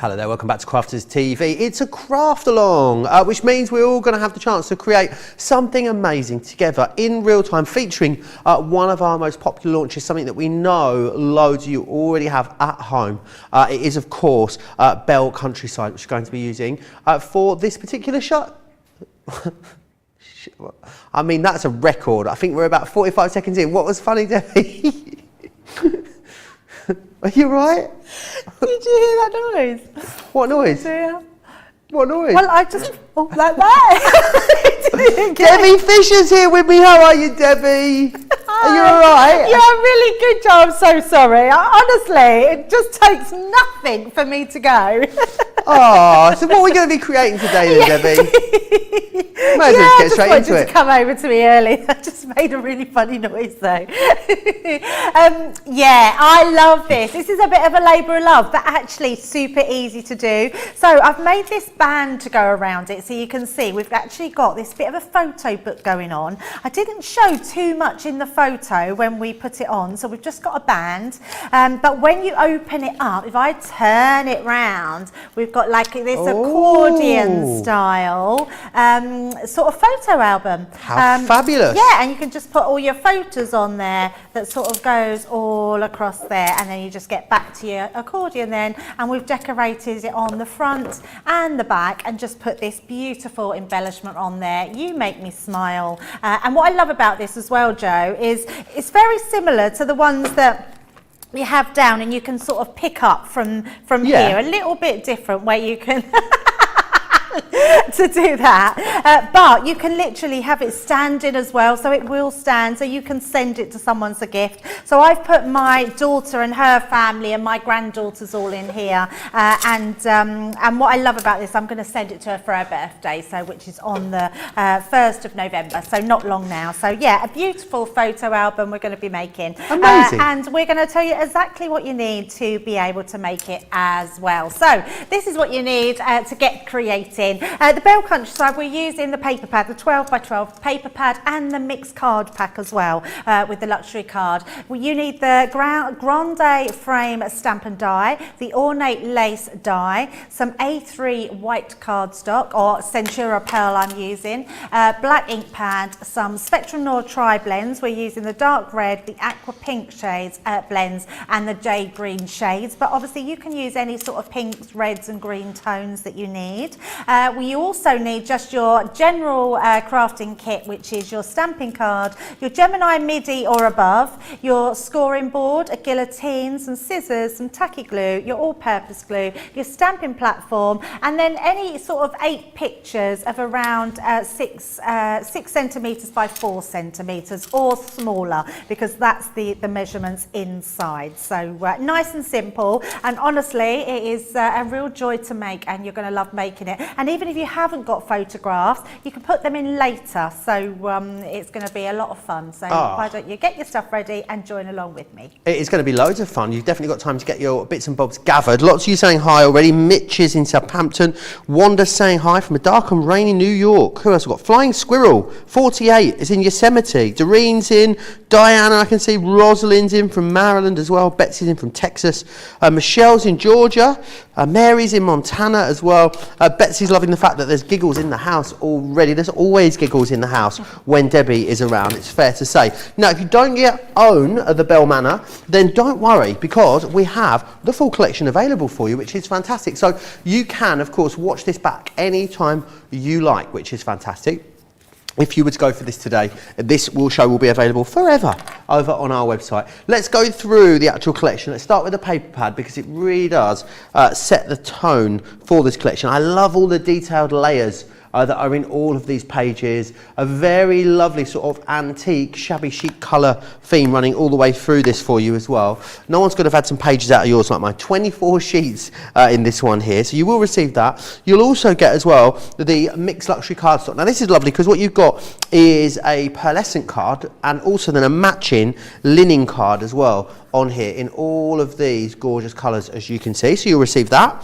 Hello there, welcome back to Crafters TV. It's a craft along, which means we're all going to have the chance to create something amazing together in real time, featuring one of our most popular launches, something that we know loads of you already have at home. It is, of course, Belle Countryside, which we're going to be using for this particular shot. I mean, that's a record. I think we're about 45 seconds in. What was funny, Debbie? Are you right? Did you hear that noise? What noise? Yeah. What noise? Well, I just like that. Debbie Fisher's here with me. How are you, Debbie? Are you all right? Yeah, really good job. I'm so sorry. Honestly, it just takes nothing for me to go. Oh, so what are we going to be creating today then, Debbie? Might as well get straight into it. To come over to me early. I just made a really funny noise though. Yeah, I love this. This is a bit of a labour of love, but actually super easy to do. So I've made this band to go around it, so you can see we've actually got this bit of a photo book going on. I didn't show too much in the photo when we put it on, so we've just got a band. But when you open it up, if I turn it round, we've got like this accordion style sort of photo album. How fabulous. Yeah, and you can just put all your photos on there that sort of goes all across there, and then you just get back to your accordion then, and we've decorated it on the front and the back and just put this beautiful embellishment on there. You make me smile. And what I love about this as well, Joe, is it's very similar to the ones that you have down, and you can sort of pick up from here, a little bit different, where you can to do that, but you can literally have it standing as well, so it will stand, so you can send it to someone as a gift. So I've put my daughter and her family and my granddaughters all in here, and what I love about this, I'm going to send it to her for her birthday, so which is on the 1st of November, so not long now. So yeah, a beautiful photo album we're going to be making. Amazing. And we're going to tell you exactly what you need to be able to make it as well. So this is what you need to get creating. The Belle Countryside, we're using the paper pad, the 12 by 12 paper pad, and the mixed card pack as well, with the luxury card. Well, you need the grande frame stamp and die, the ornate lace die, some A3 white cardstock, or Centura Pearl I'm using, black ink pad, some Spectrum Noir Tri blends. We're using the dark red, the aqua pink shades blends, and the jade green shades, but obviously you can use any sort of pinks, reds and green tones that you need. We also need just your general crafting kit, which is your stamping card, your Gemini MIDI or above, your scoring board, a guillotine, some scissors, some tacky glue, your all-purpose glue, your stamping platform, and then any sort of 8 pictures of around 6 centimetres by 4 centimetres or smaller, because that's the measurements inside. So nice and simple, and honestly it is a real joy to make, and you're going to love making it. And even if you haven't got photographs, you can put them in later, so it's going to be a lot of fun. So why don't you get your stuff ready and join along with me? It is going to be loads of fun. You've definitely got time to get your bits and bobs gathered. Lots of you saying hi already. Mitch is in Southampton. Rhonda saying hi from a dark and rainy New York. Who else have got? Flying Squirrel 48 is in Yosemite. Doreen's in. Diana, I can see. Rosalind's in from Maryland as well. Betsy's in from Texas. Michelle's in Georgia. Mary's in Montana as well. Betsy's loving the fact that there's giggles in the house already. There's always giggles in the house when Debbie is around, it's fair to say. Now, if you don't yet own the Belle Manor, then don't worry, because we have the full collection available for you, which is fantastic. So you can, of course, watch this back anytime you like, which is fantastic. If you were to go for this today, this show will be available forever over on our website. Let's go through the actual collection. Let's start with the paper pad, because it really does set the tone for this collection. I love all the detailed layers that are in all of these pages. A very lovely sort of antique, shabby chic colour theme running all the way through this for you as well. No one's going to have had some pages out of yours like mine. 24 sheets in this one here, so you will receive that. You'll also get as well the mixed luxury cardstock. Now this is lovely, because what you've got is a pearlescent card and also then a matching linen card as well on here in all of these gorgeous colours, as you can see. So you'll receive that.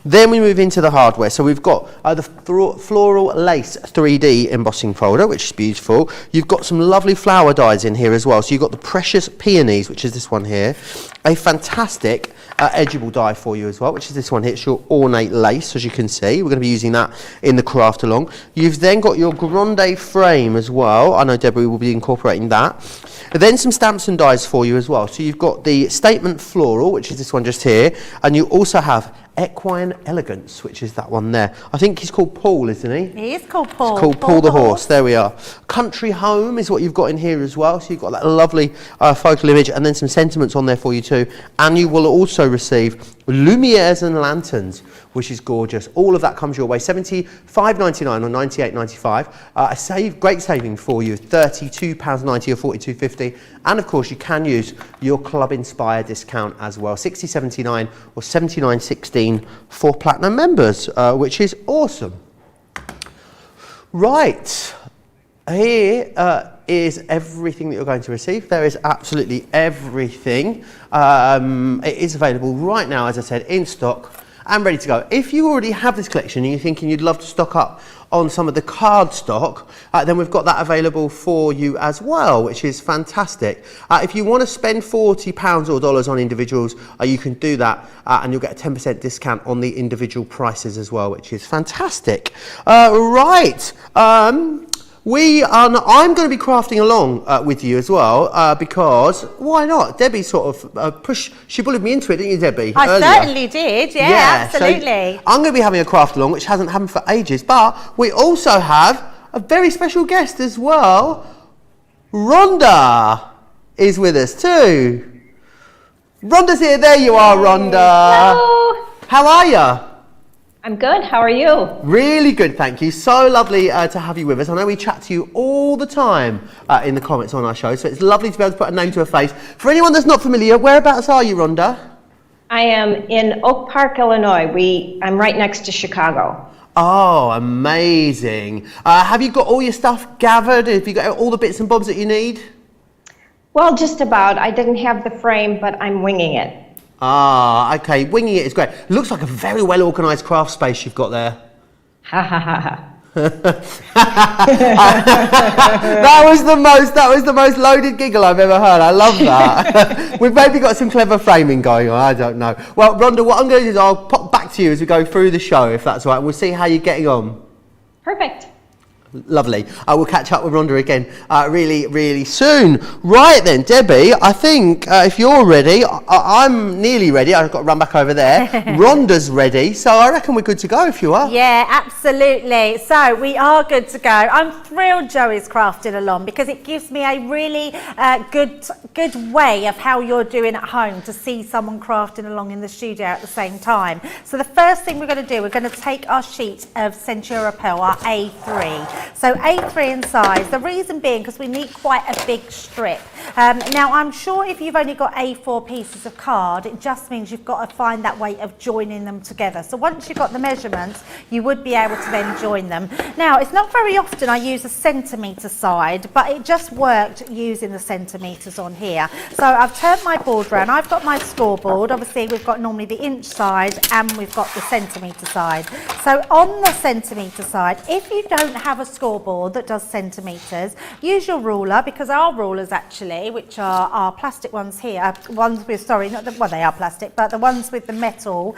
Then we move into the hardware. So we've got the floral floral lace 3D embossing folder, which is beautiful. You've got some lovely flower dies in here as well. So you've got the Precious Peonies, which is this one here. A fantastic edgeable die for you as well, which is this one here. It's your ornate lace, as you can see. We're going to be using that in the craft along. You've then got your grande frame as well. I know Deborah will be incorporating that. And then some stamps and dies for you as well. So you've got the Statement Floral, which is this one just here. And you also have Equine Elegance, which is that one there. I think he's called Paul, isn't he? He is called Paul. It's called Paul the Horse. There we are. Country Home is what you've got in here as well. So you've got that lovely focal image and then some sentiments on there for you too. And you will also receive Lumieres and Lanterns, which is gorgeous. All of that comes your way. $75.99 or $98.95. Great saving for you. £32.90 or $42.50. And of course, you can use your Club Inspire discount as well. $60.79 or $79.16 for Platinum members, which is awesome. Right. Here is everything that you're going to receive. There is absolutely everything. It is available right now, as I said, in stock and ready to go. If you already have this collection and you're thinking you'd love to stock up on some of the card stock, then we've got that available for you as well, which is fantastic. If you want to spend £40 or dollars on individuals, you can do that and you'll get a 10% discount on the individual prices as well, which is fantastic. Right. I'm going to be crafting along with you as well because why not? Debbie sort of she bullied me into it, didn't you, Debbie? I earlier? Certainly did, yeah, absolutely. So I'm going to be having a craft along, which hasn't happened for ages, but we also have a very special guest as well. Rhonda is with us too. Rhonda's here. There you are, Rhonda. Hello. How are you? I'm good. How are you? Really good, thank you. So lovely to have you with us. I know we chat to you all the time in the comments on our show, so it's lovely to be able to put a name to a face. For anyone that's not familiar, whereabouts are you, Rhonda? I am in Oak Park, Illinois. I'm right next to Chicago. Oh, amazing. Have you got all your stuff gathered? Have you got all the bits and bobs that you need? Well, just about. I didn't have the frame, but I'm winging it. Ah, okay. Winging it is great. Looks like a very well organised craft space you've got there. Ha ha ha ha. That was the most loaded giggle I've ever heard. I love that. We've maybe got some clever framing going on. I don't know. Well, Rhonda, what I'm going to do is I'll pop back to you as we go through the show, if that's all right. We'll see how you're getting on. Perfect. Lovely. I will catch up with Rhonda again really, really soon. Right then, Debbie, I think if you're ready, I'm nearly ready. I've got to run back over there. Rhonda's ready, so I reckon we're good to go if you are. Yeah, absolutely. So we are good to go. I'm thrilled Joey's crafting along because it gives me a really good way of how you're doing at home to see someone crafting along in the studio at the same time. So the first thing we're going to do, we're going to take our sheet of Centura Pearl, our A3. So A3 in size, the reason being because we need quite a big strip. Now I'm sure if you've only got A4 pieces of card, it just means you've got to find that way of joining them together. So once you've got the measurements, you would be able to then join them. Now it's not very often I use a centimetre side, but it just worked using the centimetres on here. So I've turned my board round, I've got my scoreboard, obviously we've got normally the inch side and we've got the centimetre side. So on the centimetre side, if you don't have a scoreboard that does centimetres, use your ruler, because our rulers actually, which are our plastic ones here, ones with, sorry, not the, well they are plastic, but the ones with the metal,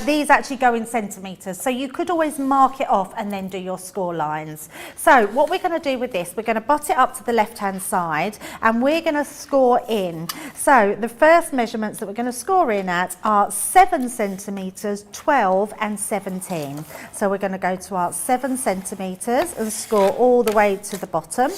these actually go in centimetres, so you could always mark it off and then do your score lines. So what we're going to do with this, we're going to butt it up to the left hand side and we're going to score in. So the first measurements that we're going to score in at are 7 centimetres, 12 and 17. So we're going to go to our 7 centimetres and score all the way to the bottom.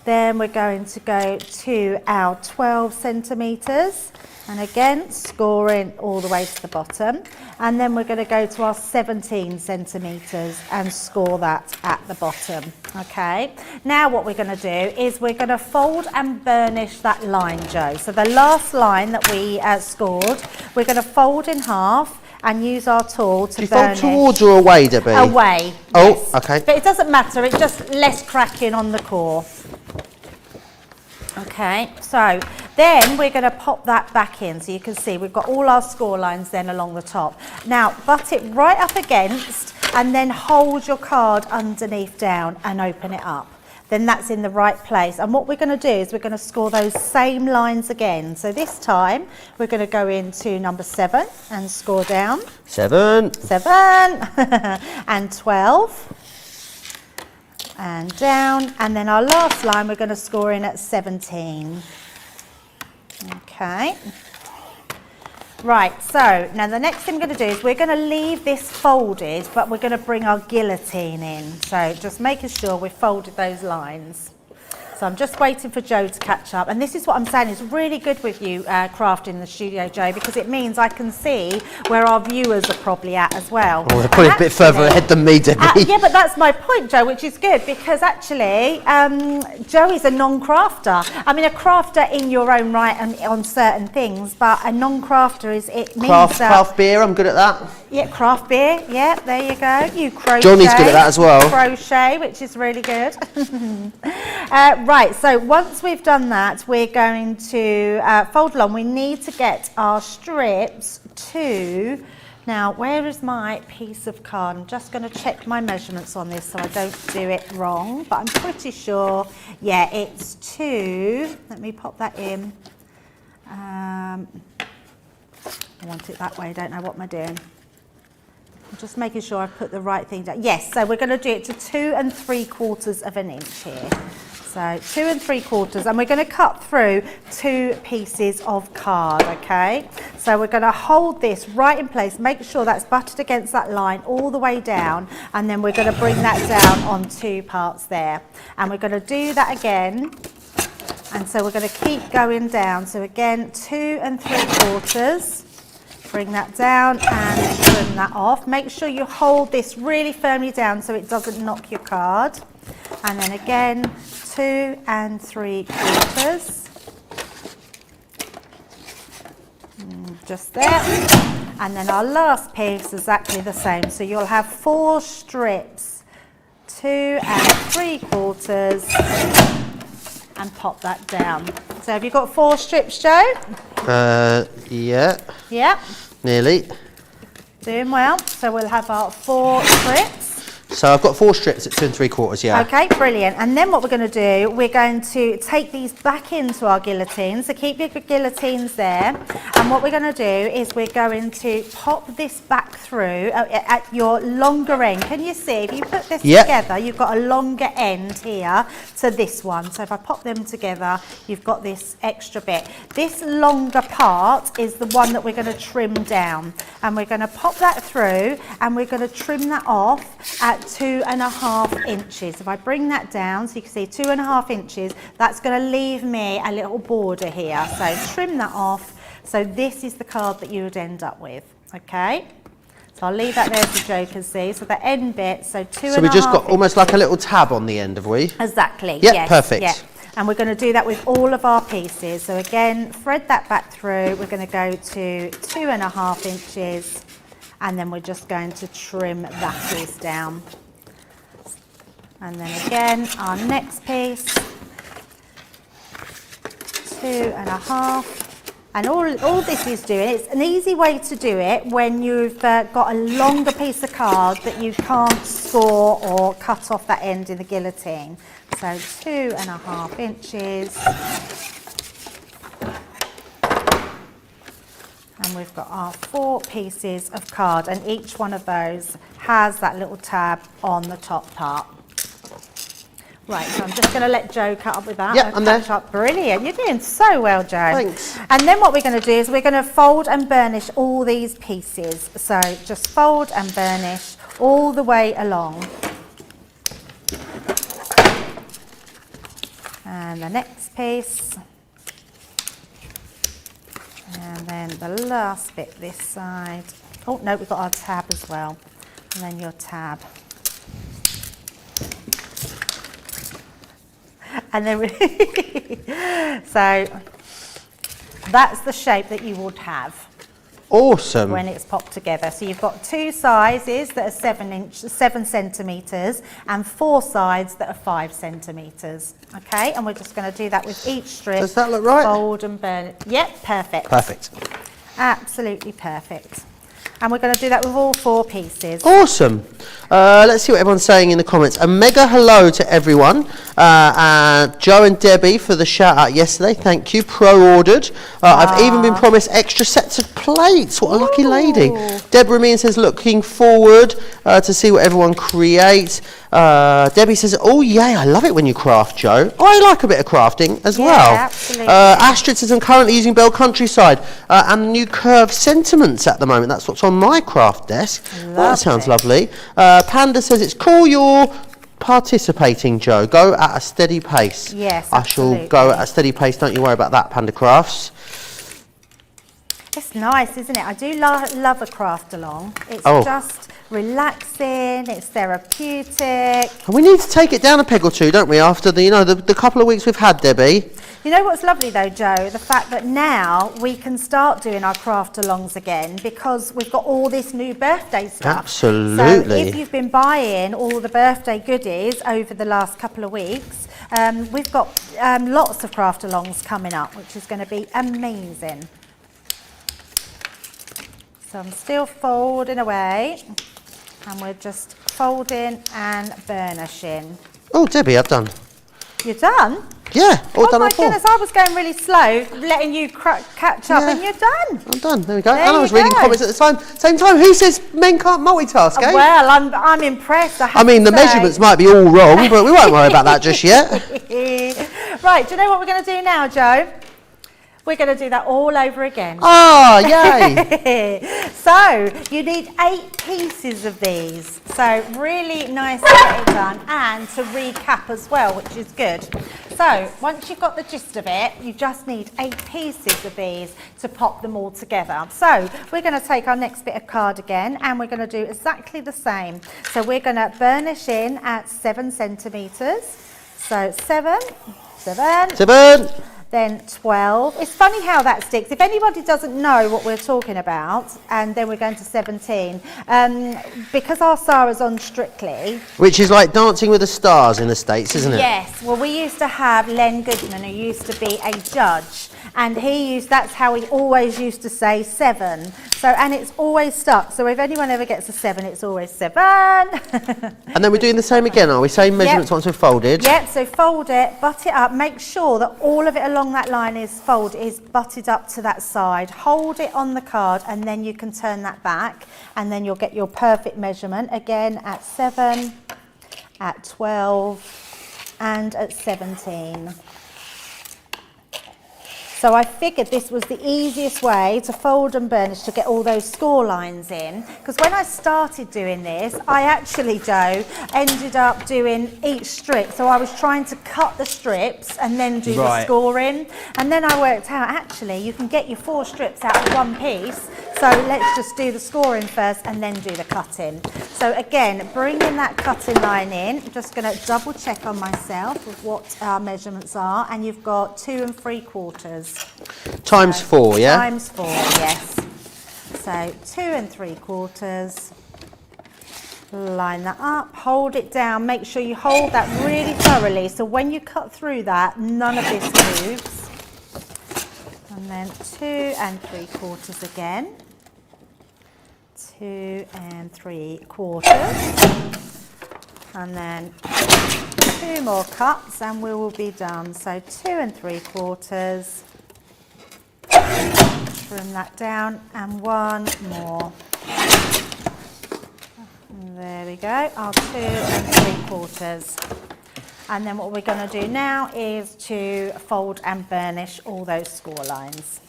Then we're going to go to our 12 centimetres and again scoring all the way to the bottom, and then we're going to go to our 17 centimetres and score that at the bottom. Okay, now what we're going to do is we're going to fold and burnish that line, Joe. So the last line that we scored, we're going to fold in half and use our tool to burnish. Do you fold towards or away, Debbie? Away. Oh, yes. okay. But it doesn't matter, it's just less cracking on the core. Okay, so then we're going to pop that back in, so you can see we've got all our score lines then along the top. Now butt it right up against and then hold your card underneath down and open it up. Then that's in the right place. And what we're going to do is we're going to score those same lines again. So this time we're going to go into number 7 and score down. 7. 7 and 12 and down. And then our last line we're going to score in at 17. Okay. Right, so now the next thing we're going to do is we're going to leave this folded, but we're going to bring our guillotine in. So just making sure we've folded those lines. So I'm just waiting for Joe to catch up. And this is what I'm saying is really good with you crafting in the studio, Joe, because it means I can see where our viewers are probably at as well. Oh, they're probably a bit further ahead than me, Debbie. Yeah, but that's my point, Joe, which is good because actually Joe is a non-crafter. I mean, a crafter in your own right and on certain things, but a non-crafter is, it means Craft beer, I'm good at that. Yeah, craft beer. Yeah, there you go. You crochet. Johnny's good at that as well. Crochet, which is really good. Right, so once we've done that, we're going to fold along. We need to get our strips to... Now, where is my piece of card? I'm just going to check my measurements on this so I don't do it wrong, but I'm pretty sure, yeah, it's 2. Let me pop that in. I want it that way, I don't know what am I doing. I'm just making sure I've put the right thing down. Yes, so we're going to do it to 2 3/4 of an inch here. So 2 3/4, and we're going to cut through 2 pieces of card, okay? So we're going to hold this right in place, make sure that's butted against that line all the way down, and then we're going to bring that down on 2 parts there. And we're going to do that again. And so we're going to keep going down. So again, 2 3/4. Bring that down and trim that off. Make sure you hold this really firmly down so it doesn't knock your card. And then again, 2 3/4. Just there. And then our last piece is exactly the same. So you'll have 4 strips, 2 3/4, and pop that down. So have you got 4 strips, Joe? Yeah. Yeah. Nearly. Doing well. So we'll have our 4 strips. So I've got 4 strips at 2 3/4, yeah. Okay, brilliant. And then what we're going to do, we're going to take these back into our guillotines. So keep your guillotines there. And what we're going to do is we're going to pop this back through at your longer end. Can you see? If you put this together, you've got a longer end here to this one. So if I pop them together, you've got this extra bit. This longer part is the one that we're going to trim down. And we're going to pop that through and we're going to trim that off at 2.5 inches. If I bring that down, so you can see 2.5 inches, that's going to leave me a little border here. So trim that off. So this is the card that you would end up with, okay? So I'll leave that there so Joe can see. So the end bit, so 2.5. So we just got almost like a little tab on the end, have we? Exactly, yep, yes. Perfect. Yeah. And we're going to do that with all of our pieces. So again, thread that back through. We're going to go to 2.5 inches. And then we're just going to trim that piece down. And then again, our next piece, 2.5. And all this is doing, it's an easy way to do it when you've got a longer piece of card that you can't score or cut off that end in the guillotine. So 2.5 inches. And we've got our 4 pieces of card, and each one of those has that little tab on the top part. Right, so I'm just going to let Joe cut up with that. Yeah, I'm there. Up. Brilliant. You're doing so well, Joe. Thanks. And then what we're going to do is we're going to fold and burnish all these pieces. So just fold and burnish all the way along. And the next piece. And then the last bit this side. Oh, no, we've got our tab as well. And then your tab. And then so that's the shape that you would have. Awesome. When it's popped together. So you've got 2 sizes that are 7 centimetres and 4 sides that are 5 centimetres. Okay, and we're just going to do that with each strip. Does that look right? Fold and burn it. Yep, perfect. Perfect. Absolutely perfect. And we're going to do that with all 4 pieces. Awesome. Let's see what everyone's saying in the comments. A mega hello to everyone. Joe and Debbie for the shout out yesterday. Thank you. Pro-ordered. I've even been promised extra sets of plates. What a lucky lady. Deborah Meehan says, looking forward to see what everyone creates. Debbie says, oh yeah, I love it when you craft, Joe. Oh, I like a bit of crafting as well. Absolutely. Astrid says, I'm currently using Belle Countryside and the new curved sentiments at the moment. That's what's on my craft desk. Oh, that sounds lovely. Panda says, it's cool you're participating, Joe. Go at a steady pace. Yes, I shall go at a steady pace. Don't you worry about that, Panda Crafts. It's nice, isn't it? I do love a craft along. It's just relaxing, it's therapeutic. And we need to take it down a peg or two, don't we, after the couple of weeks we've had, Debbie? You know what's lovely though, Joe? The fact that now we can start doing our craft alongs again because we've got all this new birthday stuff. Absolutely. So if you've been buying all the birthday goodies over the last couple of weeks, we've got lots of craft alongs coming up, which is going to be amazing. So I'm still folding away and we're just folding and burnishing. Oh, Debbie, I've done. You're done? Yeah, all done. Oh my goodness, I was going really slow, letting you catch up, and you're done. I'm done. There we go. There And I was reading comments at the same time. Who says men can't multitask, eh? Well, I'm impressed. I mean, the measurements might be all wrong, but we won't worry about that just yet. Right, do you know what we're going to do now, Joe? We're going to do that all over again. Oh, yay! So, you need 8 pieces of these. So, really nice to get it done and to recap as well, which is good. So, once you've got the gist of it, you just need 8 pieces of these to pop them all together. So, we're going to take our next bit of card again and we're going to do exactly the same. So, we're going to burnish in at 7 centimetres. So, 7. Then 12. It's funny how that sticks. If anybody doesn't know what we're talking about, and then we're going to 17, because our Sarah's on Strictly. Which is like Dancing with the Stars in the States, isn't it? Yes. Well, we used to have Len Goodman, who used to be a judge, and that's how he always used to say 7. So, and it's always stuck. So if anyone ever gets a 7, it's always 7. And then we're doing the same again, are we? Same measurements once we've folded? Yep, so fold it, butt it up, make sure that all of it along that line is butted up to that side. Hold it on the card and then you can turn that back and then you'll get your perfect measurement again at 7, at 12 and at 17. So I figured this was the easiest way to fold and burnish to get all those score lines in. Because when I started doing this, I actually, Joe, ended up doing each strip. So I was trying to cut the strips and then do the scoring. And then I worked out, actually, you can get your 4 strips out of one piece. So let's just do the scoring first and then do the cutting. So again, bringing that cutting line in, I'm just going to double check on myself with what our measurements are. And you've got 2 3/4. Times 4, yeah? Times 4, yes. So 2 3/4. Line that up, hold it down, make sure you hold that really thoroughly. So when you cut through that, none of this moves. And then 2 3/4 again. 2 3/4. And then 2 more cuts and we will be done. So 2 3/4. Trim that down and 1 more. And there we go, our 2 3/4. And then what we're going to do now is to fold and burnish all those score lines.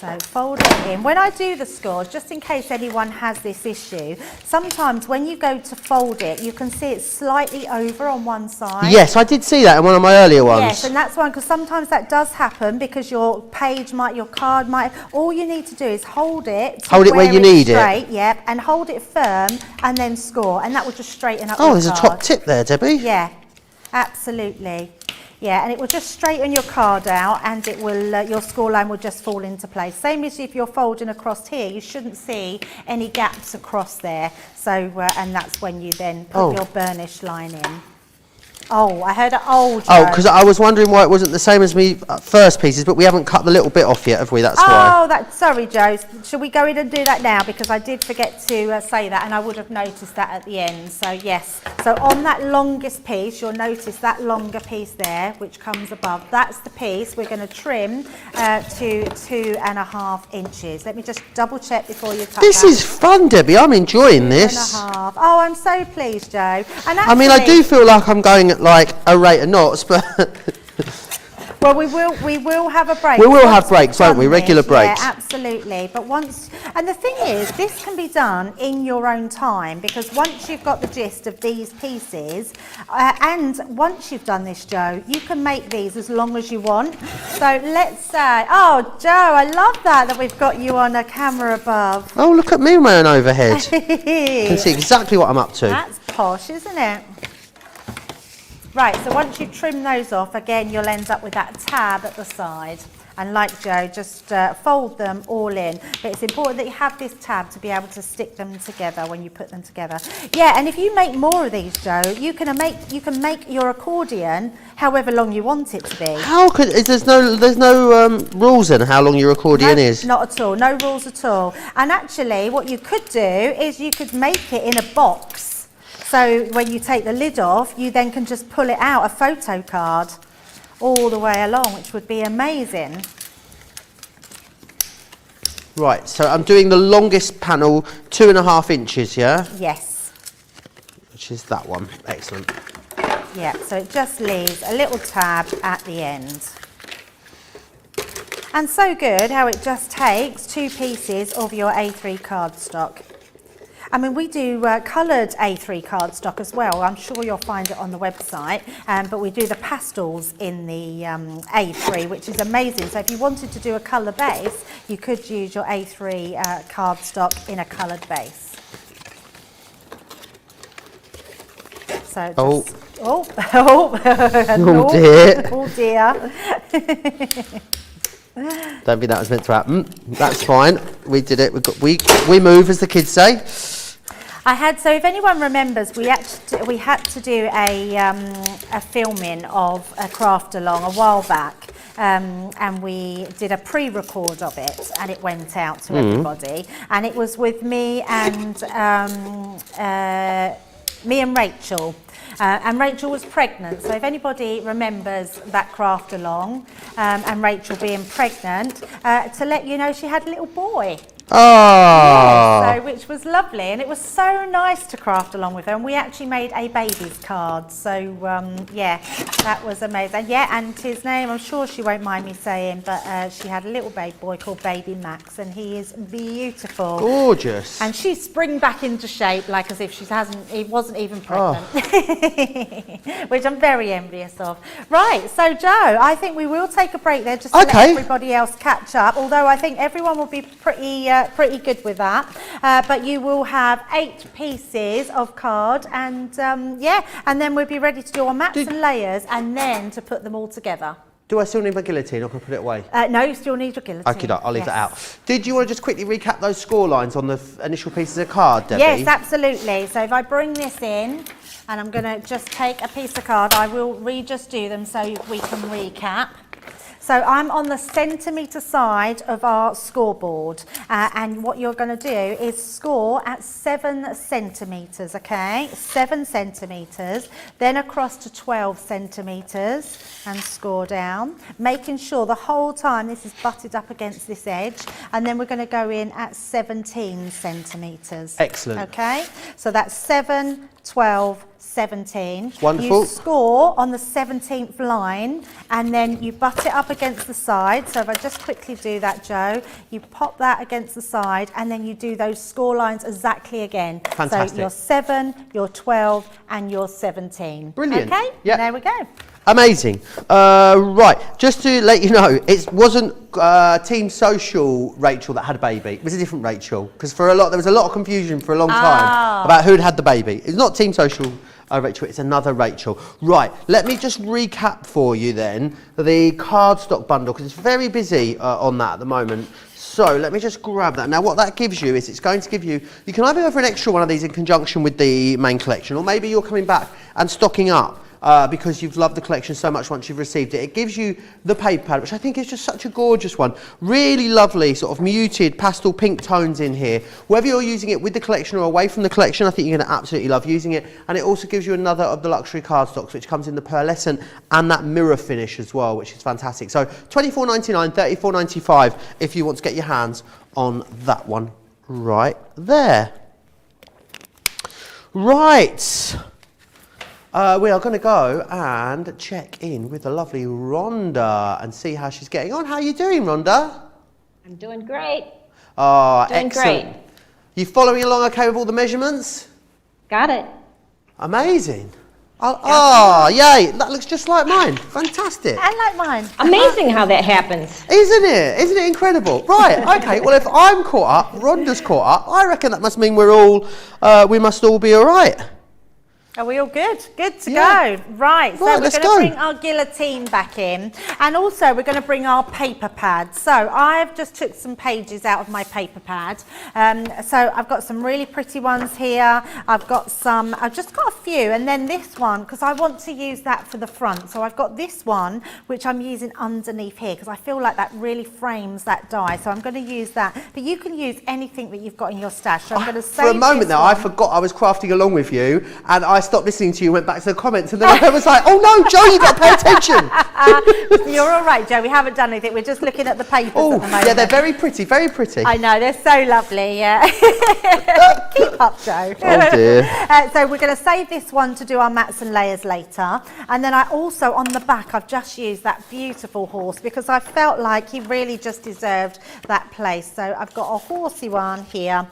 So fold it in. When I do the scores, just in case anyone has this issue, sometimes when you go to fold it, you can see it's slightly over on one side. Yes, I did see that in one of my earlier ones. Yes, and that's one, because sometimes that does happen because your card might, all you need to do is hold it. Hold it where you need it. Yep, and hold it firm and then score, and that will just straighten up your card. Oh, there's a top tip there, Debbie. Yeah, absolutely. Yeah, and it will just straighten your card out and it will, your score line will just fall into place. Same as if you're folding across here, you shouldn't see any gaps across there. So, and that's when you then put your burnish line in. Oh, I heard an old. Oh, because I was wondering why it wasn't the same as me first pieces, but we haven't cut the little bit off yet, have we? That's why. Oh, sorry, Joe. Shall we go in and do that now? Because I did forget to say that, and I would have noticed that at the end. So yes. So on that longest piece, you'll notice that longer piece there, which comes above. That's the piece we're going to trim to 2.5 inches. Let me just double check before you cut. This is fun, Debbie. I'm enjoying this. 2.5. Oh, I'm so pleased, Joe. And actually, I mean, I do feel like I'm going at like a rate of knots, but well, we will have a break. We will have breaks, won't we? Regular breaks. Yeah, absolutely. But and the thing is, this can be done in your own time, because once you've got the gist of these pieces, and once you've done this, Joe, you can make these as long as you want. So let's say, oh, Joe, I love that we've got you on a camera above. Oh, look at me with my own overhead. You can see exactly what I'm up to. That's posh, isn't it? Right, so once you trim those off, again, you'll end up with that tab at the side. And like Joe, just fold them all in. But it's important that you have this tab to be able to stick them together when you put them together. Yeah, and if you make more of these, Joe, you can make your accordion however long you want it to be. How could there's no rules in how long your accordion is? Not at all. No rules at all. And actually, what you could do is you could make it in a box. So when you take the lid off, you then can just pull it out, a photo card, all the way along, which would be amazing. Right, so I'm doing the longest panel, 2.5 inches, yeah? Yes. Which is that one. Excellent. Yeah, so it just leaves a little tab at the end. And so good how it just takes 2 pieces of your A3 cardstock. I mean, we do coloured A3 cardstock as well. I'm sure you'll find it on the website, but we do the pastels in the A3, which is amazing. So if you wanted to do a colour base, you could use your A3 cardstock in a coloured base. So just, Oh dear. Oh dear. Don't think that was meant to happen. That's fine. We did it. We move, as the kids say. So if anyone remembers, we had to do a filming of a craft along a while back, and we did a pre-record of it, and it went out to everybody, and it was with me and Rachel. And Rachel was pregnant, so if anybody remembers that craft along, and Rachel being pregnant, to let you know she had a little boy. Oh. Yeah, so, which was lovely, and it was so nice to craft along with her, and we actually made a baby's card, so yeah, that was amazing. Yeah, and his name, I'm sure she won't mind me saying, but she had a little baby boy called Baby Max, and he is beautiful. Gorgeous. And she's spring back into shape, like as if he wasn't even pregnant. Which I'm very envious of. Right, so Joe, I think we will take a break there just to let everybody else catch up, although I think everyone will be pretty good with that. But you will have 8 pieces of card, and yeah, and then we'll be ready to do our mats and layers, and then to put them all together. Do I still need my guillotine, or can I put it away? No, you still need your guillotine. Okay, I'll leave that out. Did you want to just quickly recap those score lines on the initial pieces of card, Debbie? Yes, absolutely. So if I bring this in, and I'm going to just take a piece of card, I will just do them so we can recap. So I'm on the centimetre side of our scoreboard, and what you're going to do is score at 7 centimetres, okay? 7 centimetres, then across to 12 centimetres and score down, making sure the whole time this is butted up against this edge, and then we're going to go in at 17 centimetres. Excellent. Okay, so that's 7, 12, 17. Wonderful. You score on the 17th line, and then you butt it up against the side. So if I just quickly do that, Joe, you pop that against the side, and then you do those score lines exactly again. Fantastic. So your 7, your 12, and your 17. Brilliant. Okay, yep. There we go. Amazing. Right, just to let you know, it wasn't Team Social Rachel that had a baby. It was a different Rachel, because there was a lot of confusion for a long time about who'd had the baby. It's not Team Social Rachel, it's another Rachel. Right, let me just recap for you then the cardstock bundle, because it's very busy on that at the moment. So let me just grab that. Now what that gives you is it's going to give you can either go for an extra one of these in conjunction with the main collection, or maybe you're coming back and stocking up because you've loved the collection so much once you've received it. It gives you the paper pad, which I think is just such a gorgeous one. Really lovely sort of muted pastel pink tones in here. Whether you're using it with the collection or away from the collection, I think you're going to absolutely love using it. And it also gives you another of the luxury cardstocks, which comes in the pearlescent and that mirror finish as well, which is fantastic. So £24.99, £34.95 if you want to get your hands on that one right there. Right. We are going to go and check in with the lovely Rhonda and see how she's getting on. How are you doing, Rhonda? I'm doing great. Oh, Doing excellent. great. You following along okay with all the measurements? Got it. Amazing. Oh, yay. That looks just like mine. Fantastic. And like mine. Amazing how that happens. Isn't it? Isn't it incredible? Right, okay. Well, if I'm caught up, Rhonda's caught up, I reckon that must mean we must all be all right. Are we all good? Good to Yeah. go. Right, so Right, we're let's going to go. bring our guillotine back in, and also we're going to bring our paper pad. So I've just took some pages out of my paper pad. So I've got some really pretty ones here. I've just got a few, and then this one, because I want to use that for the front. So I've got this one, which I'm using underneath here, because I feel like that really frames that die. So I'm going to use that. But you can use anything that you've got in your stash. So I'm going to save For a moment this there, I one. forgot I was crafting along with you, and I stopped listening to you, went back to the comments, and then I was like, oh no, Joe, you've got to pay attention. You're all right, Joe. We haven't done anything. We're just looking at the papers Oh, at the moment. yeah, they're very pretty, very pretty. I know, they're so lovely, yeah. Keep up, Joe. Oh dear. So we're going to save this one to do our mats and layers later. And then I also, on the back, I've just used that beautiful horse because I felt like he really just deserved that place. So I've got a horsey one here,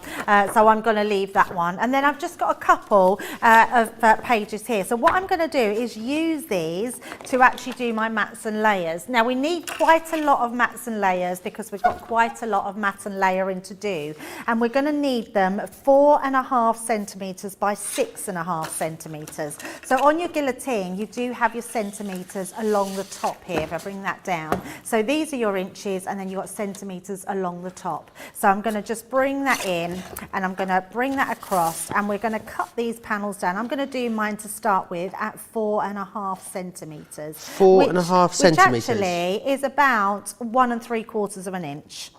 so I'm going to leave that one. And then I've just got a couple of pages here. So what I'm going to do is use these to actually do my mats and layers. Now we need quite a lot of mats and layers because we've got quite a lot of mat and layering to do, and we're going to need them 4.5 centimetres by 6.5 centimetres. So on your guillotine you do have your centimetres along the top here. If I bring that down, so these are your inches, and then you've got centimetres along the top. So I'm going to just bring that in, and I'm going to bring that across, and we're going to cut these panels down. I'm going to do mine to start with at 4.5 centimetres. 4.5 centimetres. Which actually is about 1 3/4 of an inch.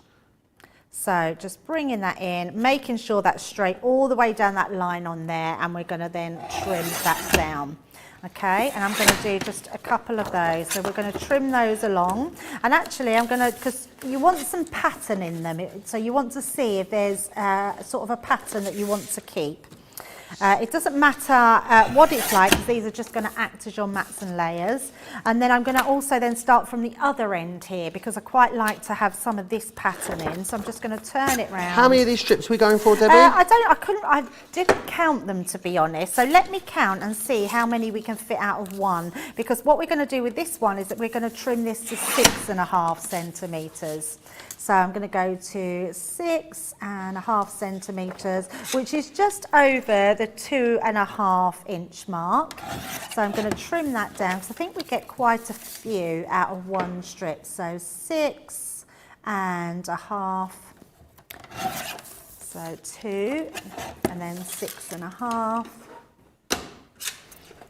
So just bringing that in, making sure that's straight all the way down that line on there, and we're going to then trim that down. Okay, and I'm going to do just a couple of those. So we're going to trim those along, and actually I'm going to, because you want some pattern in them, so you want to see if there's sort of a pattern that you want to keep. It doesn't matter what it's like, because these are just going to act as your mats and layers. And then I'm going to also then start from the other end here, because I quite like to have some of this pattern in. So I'm just going to turn it round. How many of these strips are we going for, Debbie? I didn't count them, to be honest. So let me count and see how many we can fit out of one. Because what we're going to do with this one is that we're going to trim this to 6.5 centimetres. So I'm going to go to 6.5 centimetres, which is just over the 2.5 inch mark. So I'm going to trim that down, because I think we get quite a few out of one strip. So 6.5, so 2, and then 6.5.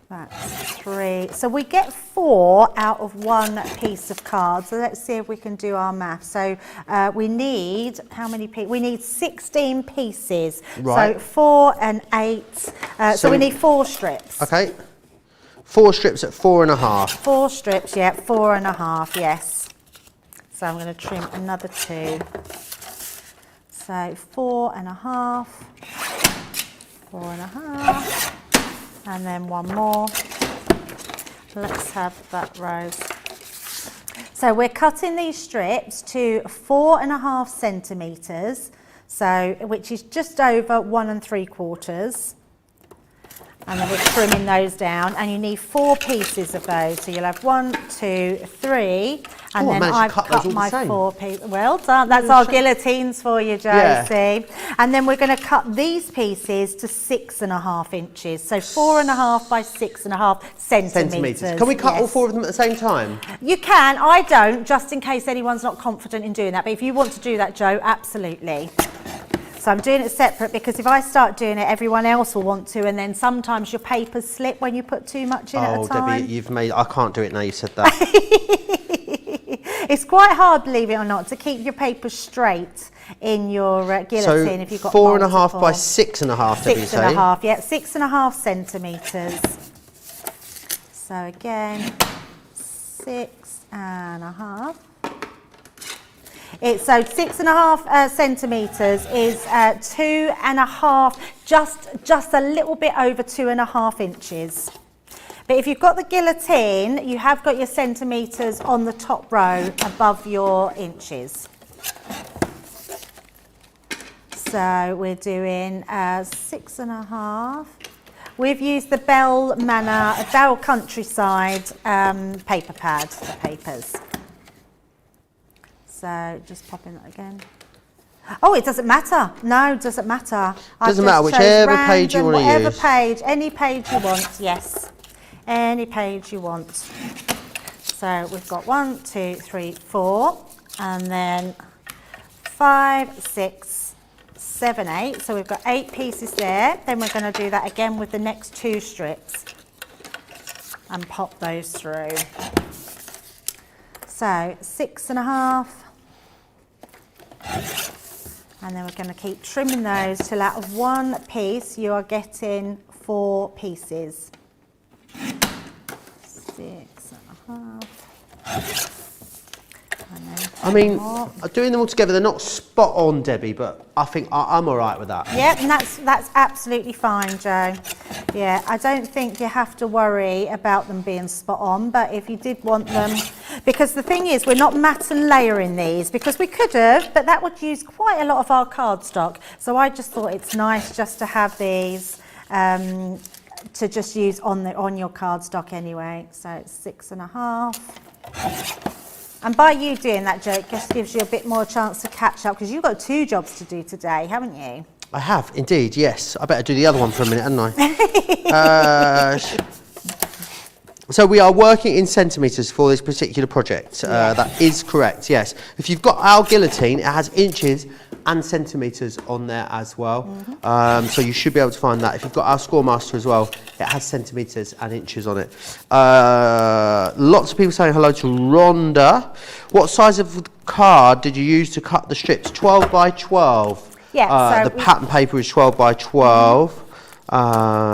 That's 3. So we get 4 out of one piece of card. So let's see if we can do our math. So we need, how many pieces? We need 16 pieces. Right. So 4 and 8. So we need 4 strips. Okay. 4 strips at 4.5. 4 strips, yeah, 4.5, yes. So I'm going to trim another 2. So 4.5, 4.5. And then one more. Let's have that rose. So we're cutting these strips to 4.5 centimetres, so which is just over 1 3/4. And then we're trimming those down, and you need 4 pieces of those. So you'll have 1, 2, 3, and then I've cut my 4 pieces. Well done. That's our guillotines for you, Josie. Yeah. And then we're going to cut these pieces to 6.5 inches. So 4.5 by 6.5 centimetres. Can we cut all 4 of them at the same time? You can. I don't, just in case anyone's not confident in doing that. But if you want to do that, Joe, absolutely. So I'm doing it separate because if I start doing it, everyone else will want to, and then sometimes your papers slip when you put too much in at a time. Debbie, I can't do it now you said that. It's quite hard, believe it or not, to keep your papers straight in your guillotine if you've got 4.5 by 6.5, Debbie, you say? 6.5, yeah, 6.5 centimetres. So again, 6.5. So 6.5 centimetres is 2.5, just a little bit over 2.5 inches. But if you've got the guillotine, you have got your centimetres on the top row above your inches. So we're doing 6.5. We've used the Belle Manor, Belle Countryside paper pad, the papers. So just pop in that again. Oh, it doesn't matter. No, it doesn't matter. Doesn't matter, whichever page you want to use. Whatever page, any page you want, yes. Any page you want. So we've got 1, 2, 3, 4, and then 5, 6, 7, 8. So we've got 8 pieces there. Then we're going to do that again with the next 2 strips and pop those through. So 6.5. And then we're going to keep trimming those till out of 1 piece you are getting 4 pieces. 6.5. I mean, doing them all together, they're not spot on, Debbie, but I think I'm all right with that. Yep, and that's absolutely fine, Joe. Yeah, I don't think you have to worry about them being spot on, but if you did want them, because the thing is, we're not mat and layering these, because we could have, but that would use quite a lot of our cardstock. So I just thought it's nice just to have these to just use on your cardstock anyway. So it's 6.5. And by you doing that, Joe, it just gives you a bit more chance to catch up, because you've got 2 jobs to do today, haven't you? I have, indeed, yes. I better do the other one for a minute, hadn't I? So we are working in centimetres for this particular project. That is correct, yes. If you've got our guillotine, it has inches and centimetres on there as well. So you should be able to find that. If you've got our Scoremaster as well, it has centimetres and inches on it. Lots of people saying hello to Rhonda. What size of card did you use to cut the strips? 12 by 12. Yeah. The pattern paper is 12 by 12.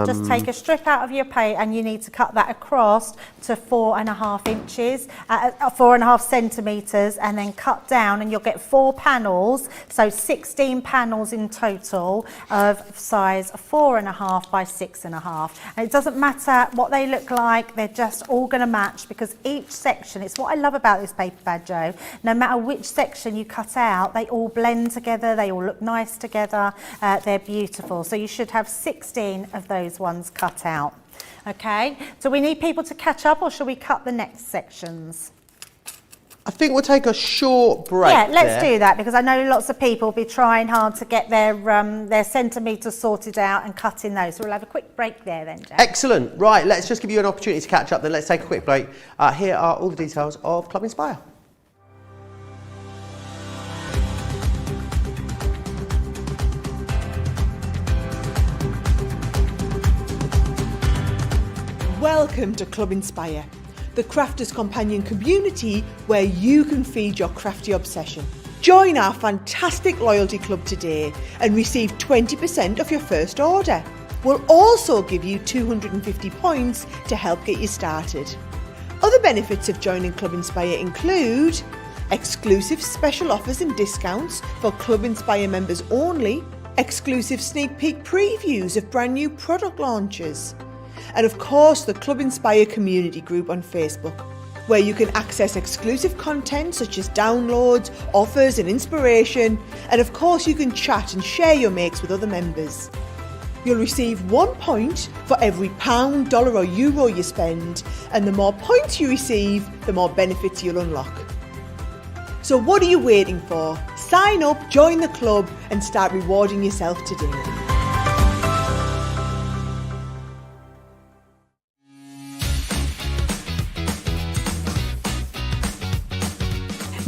Just take a strip out of your paper and you need to cut that across to 4.5 inches, 4.5 centimetres, and then cut down, and you'll get 4 panels, so 16 panels in total of size 4.5 by 6.5. And it doesn't matter what they look like, they're just all going to match, because each section, it's what I love about this paper pad, Joe, no matter which section you cut out, they all blend together, they all look nice together, they're beautiful. So you should have 16 of those ones cut out. Okay, so we need people to catch up, or shall we cut the next sections? I think we'll take a short break. Yeah, let's do that, because I know lots of people will be trying hard to get their centimetres sorted out and cutting those. So we'll have a quick break there then, Jack. Excellent. Right, let's just give you an opportunity to catch up, then let's take a quick break. Here are all the details of Club Inspire. Welcome to Club Inspire, the crafters' companion community where you can feed your crafty obsession. Join our fantastic loyalty club today and receive 20% off your first order. We'll also give you 250 points to help get you started. Other benefits of joining Club Inspire include exclusive special offers and discounts for Club Inspire members only, exclusive sneak peek previews of brand new product launches, and of course the Club Inspire community group on Facebook, where you can access exclusive content such as downloads, offers and inspiration, and of course you can chat and share your makes with other members. You'll receive 1 point for every £1, dollar or euro you spend, and the more points you receive, the more benefits you'll unlock. So what are you waiting for? Sign up, join the club and start rewarding yourself today.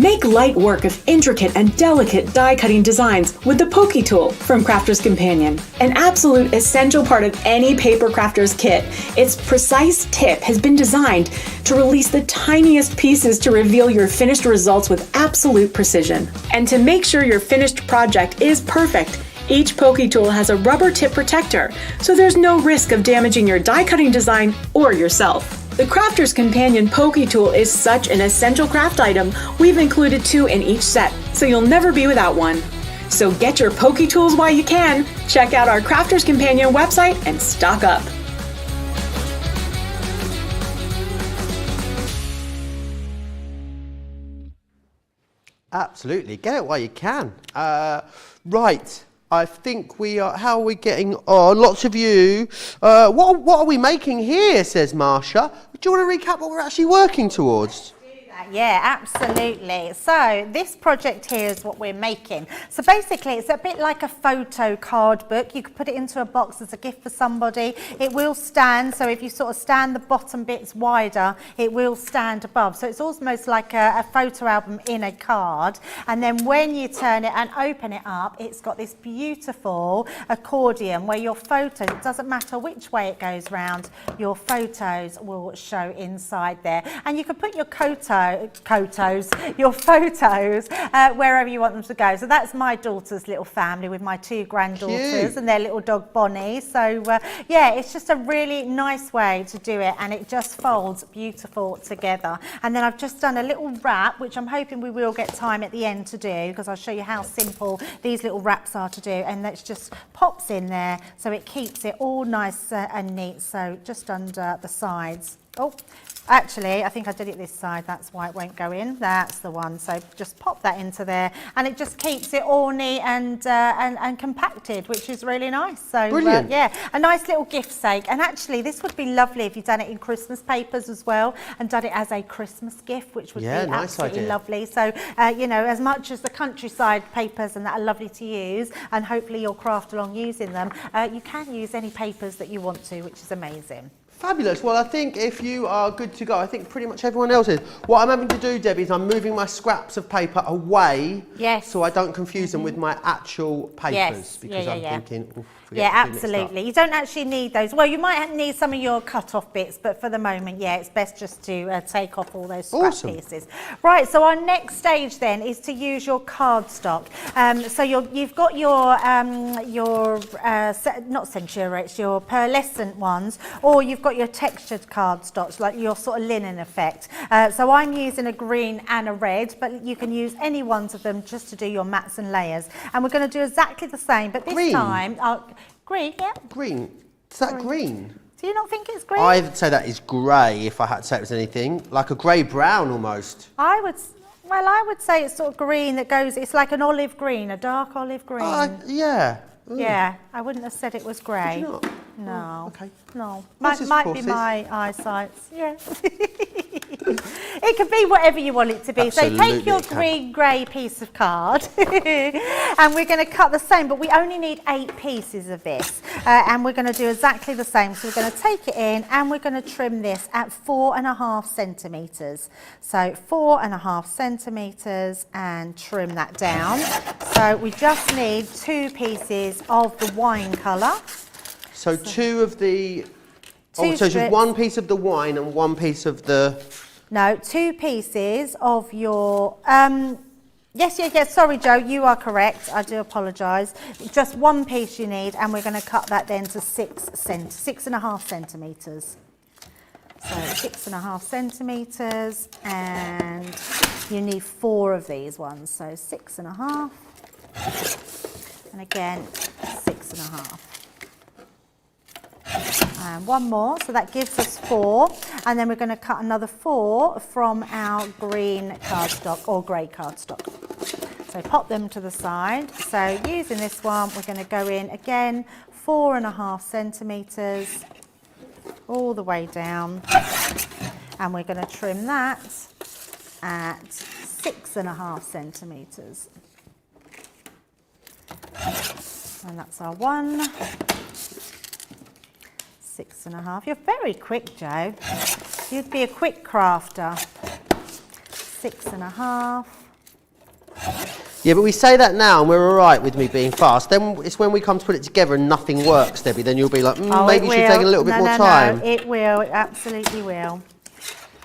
Make light work of intricate and delicate die cutting designs with the Pokey Tool from Crafter's Companion. An absolute essential part of any paper crafter's kit, its precise tip has been designed to release the tiniest pieces to reveal your finished results with absolute precision. And to make sure your finished project is perfect, each Pokey Tool has a rubber tip protector, so there's no risk of damaging your die cutting design or yourself. The Crafter's Companion Pokey Tool is such an essential craft item, we've included 2 in each set, so you'll never be without one. So get your Pokey Tools while you can. Check out our Crafter's Companion website and stock up. Absolutely, get it while you can. Right, I think we are. How are we getting on? Lots of you. What are we making here? Says Marsha. Do you want to recap what we're actually working towards? Yeah, absolutely. So this project here is what we're making. So basically it's a bit like a photo card book. You could put it into a box as a gift for somebody. It will stand, so if you sort of stand the bottom bits wider, it will stand above. So it's almost like a photo album in a card. And then when you turn it and open it up, it's got this beautiful accordion where your photos, it doesn't matter which way it goes round, your photos will show inside there. And you can put your your photos wherever you want them to go. So that's my daughter's little family with my 2 granddaughters. Cute. And their little dog Bonnie. So yeah, it's just a really nice way to do it, and it just folds beautiful together. And then I've just done a little wrap, which I'm hoping we will get time at the end to do, because I'll show you how simple these little wraps are to do. And that just pops in there, so it keeps it all nice and neat. So just under the sides. Oh, actually, I think I did it this side. That's why it won't go in. That's the one. So just pop that into there, and it just keeps it all neat and compacted, which is really nice. So brilliant. Yeah, a nice little gift sake. And actually, this would be lovely if you'd done it in Christmas papers as well, and done it as a Christmas gift, which would be nice absolutely idea. Lovely. So you know, as much as the countryside papers and that are lovely to use, and hopefully you'll craft along using them, you can use any papers that you want to, which is amazing. Fabulous. Well, I think if you are good to go, I think pretty much everyone else is. What I'm having to do, Debbie, is I'm moving my scraps of paper away, so I don't confuse them with my actual papers, because I'm thinking, oof, yeah, absolutely. You don't actually need those. Well, you might need some of your cut-off bits, but for the moment, yeah, it's best just to take off all those scrap pieces. Right, so our next stage then is to use your cardstock. So you've got your not Centura, your pearlescent ones, or you've got your textured cardstocks, like your sort of linen effect. So I'm using a green and a red, but you can use any ones of them just to do your mats and layers. And we're going to do exactly the same, but this time... green, yeah. Green. Is that green? Do you not think it's green? I'd say that is grey, if I had to say it was anything. Like a grey-brown almost. I would say it's sort of green that goes... It's like an olive green, a dark olive green. Yeah. Ooh. Yeah, I wouldn't have said it was grey. Would you not? No. Oh, okay. No. Might be my eyesight. Yeah. It could be whatever you want it to be. Absolutely, so take your green grey piece of card and we're going to cut the same, but we only need 8 pieces of this, and we're going to do exactly the same. So we're going to take it in and we're going to trim this at 4.5 centimetres. So 4.5 centimetres, and trim that down. So we just need 2 pieces of the wine colour. So 2 of the... so just 1 piece of the wine and 1 piece of the... No, 2 pieces of your... Yes, sorry, Joe, you are correct. I do apologise. Just 1 piece you need, and we're going to cut that then to 6.5 centimetres. So 6.5 centimetres, and you need 4 of these ones. So 6.5, and again, 6.5. And 1 more, so that gives us 4, and then we're going to cut another 4 from our green cardstock or grey cardstock. So pop them to the side. So using this one, we're going to go in again 4.5 centimetres all the way down, and we're going to trim that at 6.5 centimetres. And that's our 1. 6.5. You're very quick, Joe. You'd be a quick crafter. 6.5. Yeah, but we say that now and we're all right with me being fast. Then it's when we come to put it together and nothing works, Debbie, then you'll be like, maybe you should take a little bit more time. No, it will. It absolutely will.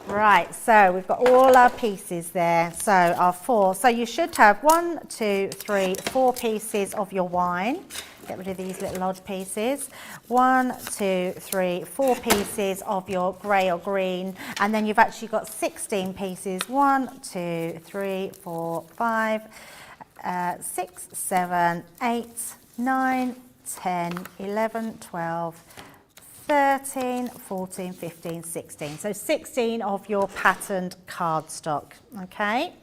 Right, so we've got all our pieces there. So our 4. So you should have 1, 2, 3, 4 pieces of your wine. Get rid of these little odd pieces. 1, 2, 3, 4 pieces of your grey or green. And then you've actually got 16 pieces. 1, 2, 3, 4, 5, 6, 7, 8, 9, 10, 11, 12, 13, 14, 15, 16. So 16 of your patterned cardstock, okay?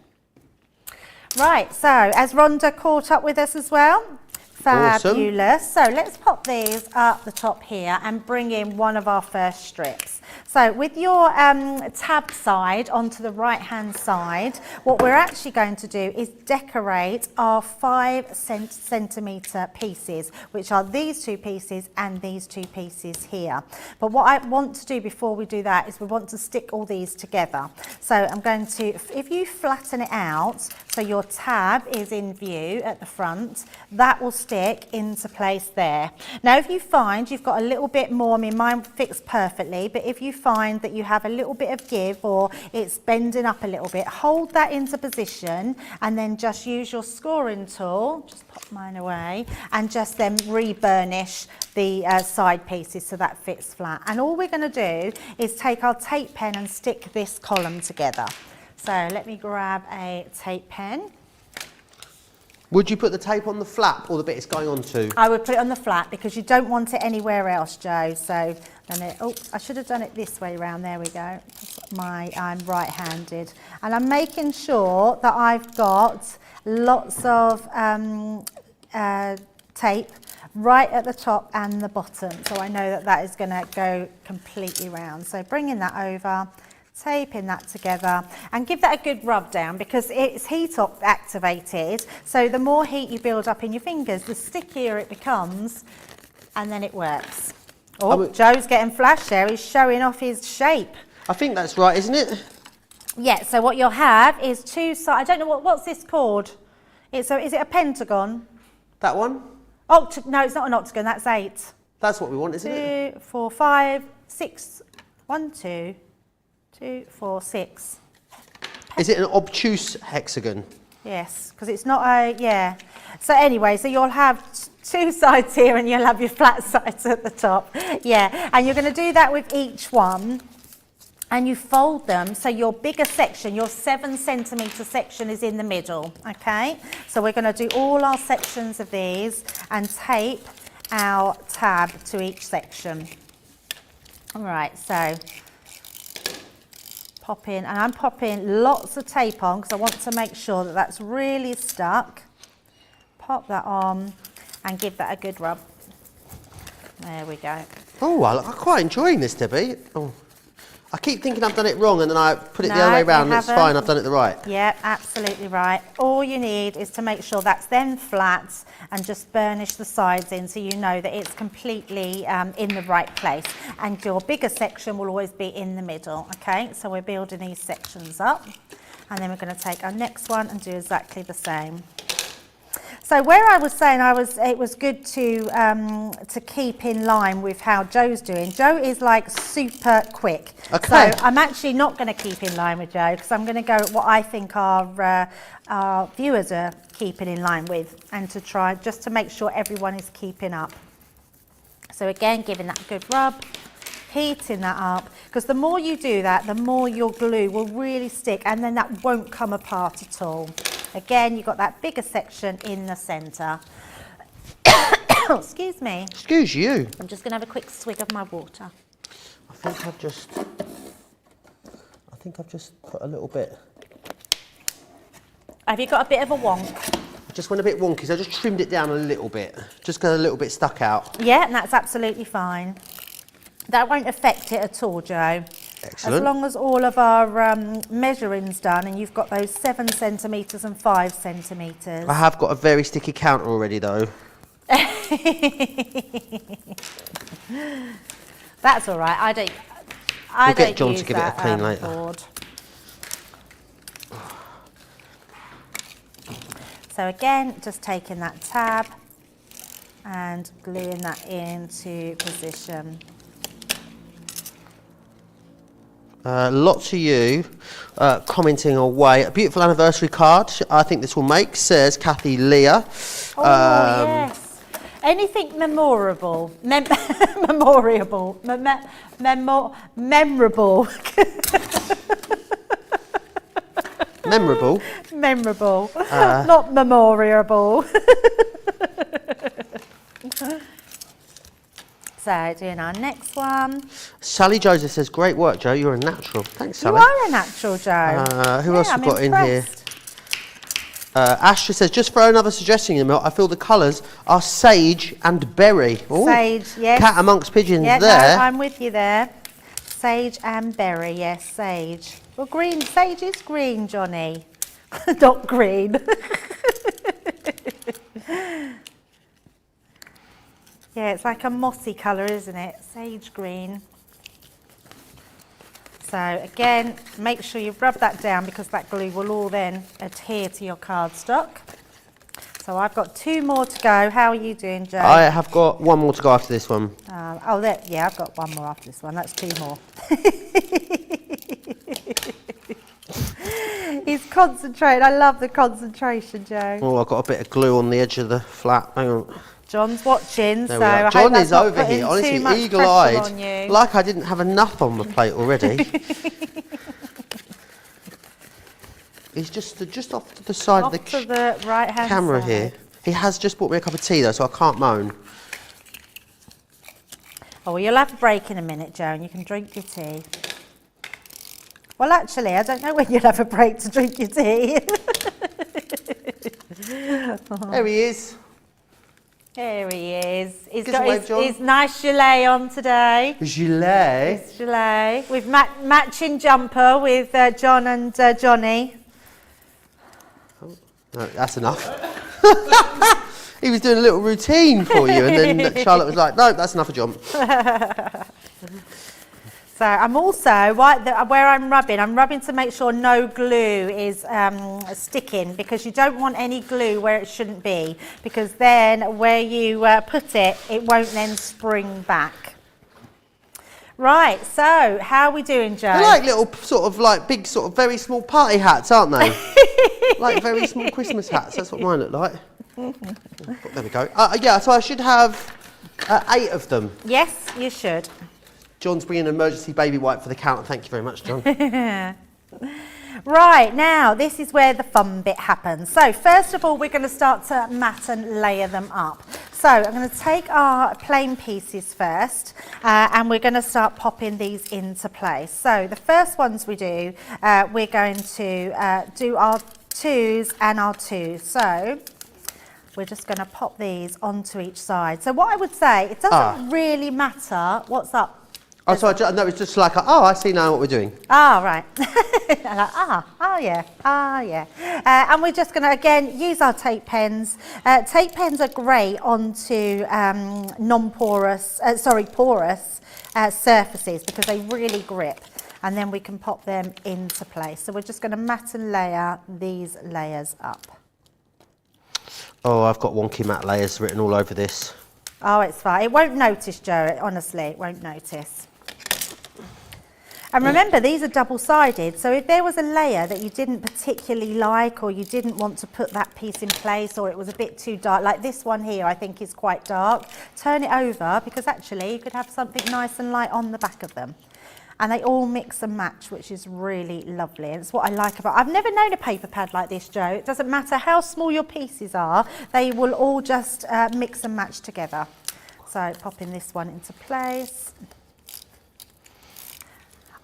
Right, so has Rhonda caught up with us as well? Fabulous. Awesome. So let's pop these up the top here and bring in one of our first strips. So with your tab side onto the right hand side, what we're actually going to do is decorate our 5 centimetre pieces, which are these 2 pieces and these 2 pieces here. But what I want to do before we do that is we want to stick all these together. So I'm going to, if you flatten it out, so your tab is in view at the front, that will stick into place there. Now if you find you've got a little bit more, I mean mine fits perfectly, but if you find that you have a little bit of give or it's bending up a little bit, hold that into position and then just use your scoring tool, just pop mine away, and just then re-burnish the side pieces so that fits flat. And all we're going to do is take our tape pen and stick this column together. So let me grab a tape pen. Would you put the tape on the flap or the bit it's going on to? I would put it on the flap because you don't want it anywhere else, Joe. So then I should have done it this way round. There we go. I'm right-handed. And I'm making sure that I've got lots of tape right at the top and the bottom. So I know that that is going to go completely round. So bringing that over, taping that together and give that a good rub down because it's heat activated, so the more heat you build up in your fingers, the stickier it becomes, and then it works. Oh, Joe's getting flash there, he's showing off his shape. I think that's right, isn't it? Yeah, so what you'll have is 2 sides. I don't know, what's this called? Is it a pentagon? That one? No, it's not an octagon, that's 8. That's what we want, isn't it? 2, 4, 5, 6, 1, 2, 2, 4, 6. Is it an obtuse hexagon? Yes, because it's not a, yeah. So anyway, so you'll have 2 sides here and you'll have your flat sides at the top. Yeah, and you're going to do that with each one. And you fold them so your bigger section, your 7 centimetre section is in the middle, okay? So we're going to do all our sections of these and tape our tab to each section. All right, so pop in, and I'm popping lots of tape on because I want to make sure that that's really stuck. Pop that on and give that a good rub. There we go. Oh, I'm quite enjoying this, Debbie. Oh. I keep thinking I've done it wrong and then I put it the other way around and it's fine, I've done it the right. Yeah, absolutely right. All you need is to make sure that's then flat and just burnish the sides in so you know that it's completely in the right place. And your bigger section will always be in the middle, okay? So we're building these sections up and then we're going to take our next one and do exactly the same. So where I was saying it was good to keep in line with how Joe's doing. Joe is like super quick. Okay. So I'm actually not going to keep in line with Joe because I'm going to go at what I think our viewers are keeping in line with and to try just to make sure everyone is keeping up. So again, giving that a good rub, heating that up because the more you do that, the more your glue will really stick and then that won't come apart at all. Again, you've got that bigger section in the centre. Excuse me. Excuse you. I'm just going to have a quick swig of my water. I think I've just put a little bit. Have you got a bit of a wonk? I just went a bit wonky, so I just trimmed it down a little bit. Just got a little bit stuck out. Yeah, and that's absolutely fine. That won't affect it at all, Joe. Excellent. As long as all of our measuring's done and you've got those 7 centimetres and 5 centimetres. I have got a very sticky counter already though. That's all right. I don't get John use to give it a clean later. board. So again, just taking that tab and gluing that into position. Lots of you commenting away. A beautiful anniversary card. I think this will make, says Kathy Leah. Oh, yes. Anything memorable. Memorable. Memorable. Memorable. Memorable. Not memorable. So, doing our next one. Sally Joseph says, great work, Joe. You're a natural. Thanks, You Sally. are a natural, Joe. Who else I'm we've got impressed. in here? Ashley says, just throw another suggestion in the milk. I feel the colours are sage and berry. Ooh. Sage, yes. Cat amongst pigeons Yeah, there. no, I'm with you there. Sage and berry, yes, sage. Well, green, sage is green, Johnny. Not green. Yeah, it's like a mossy colour, isn't it? Sage green. So again, make sure you rub that down because that glue will all then adhere to your cardstock. So I've got 2 more to go. How are you doing, Joe? I have got 1 more to go after this one. Yeah, I've got 1 more after this one. That's 2 more. He's concentrating. I love the concentration, Joe. Oh, I've got a bit of glue on the edge of the flat. Hang on. John's watching, There so we are. I hope John that's is not over putting here, too honestly, much pressure eagle-eyed, on you. like I didn't have enough on the plate already. He's just off to the side Off of to the right-hand camera side. here. He has just bought me a cup of tea though, so I can't moan. Oh, well, you'll have a break in a minute, Joe, and you can drink your tea. Well, actually, I don't know when you'll have a break to drink your tea. There he is. There he is. He's Give us a got wave, John. his nice gilet on today. Gilet. His gilet. With matching jumper with John and Johnny. No, that's enough. He was doing a little routine for you, and then Charlotte was like, no, that's enough of John. So I'm also, where I'm rubbing to make sure no glue is sticking, because you don't want any glue where it shouldn't be, because then where you put it, it won't then spring back. Right, so how are we doing, Joe? They're like little sort of like big sort of very small party hats, aren't they? Like very small Christmas hats, that's what mine look like. There we go. Yeah, so I should have 8 of them. Yes, you should. John's bringing an emergency baby wipe for the counter. Thank you very much, John. Right, now this is where the fun bit happens. So first of all, we're going to start to mat and layer them up. So I'm going to take our plain pieces first, and we're going to start popping these into place. So the first ones we do, we're going to do our 2s and our 2s. So we're just going to pop these onto each side. So what I would say, it doesn't really matter what's up. Oh, so no, it's just like, oh, I see now what we're doing. Ah, right. Yeah. And we're just going to, again, use our tape pens. Tape pens are great onto porous surfaces because they really grip. And then we can pop them into place. So we're just going to mat and layer these layers up. Oh, I've got wonky matte layers written all over this. Oh, it's fine. It won't notice, Joe. Honestly, it won't notice. And remember, these are double-sided, so if there was a layer that you didn't particularly like, or you didn't want to put that piece in place, or it was a bit too dark, like this one here I think is quite dark, turn it over, because actually you could have something nice and light on the back of them. And they all mix and match, which is really lovely. And it's what I like about, I've never known a paper pad like this, Joe. It doesn't matter how small your pieces are, they will all just mix and match together. So popping this one into place.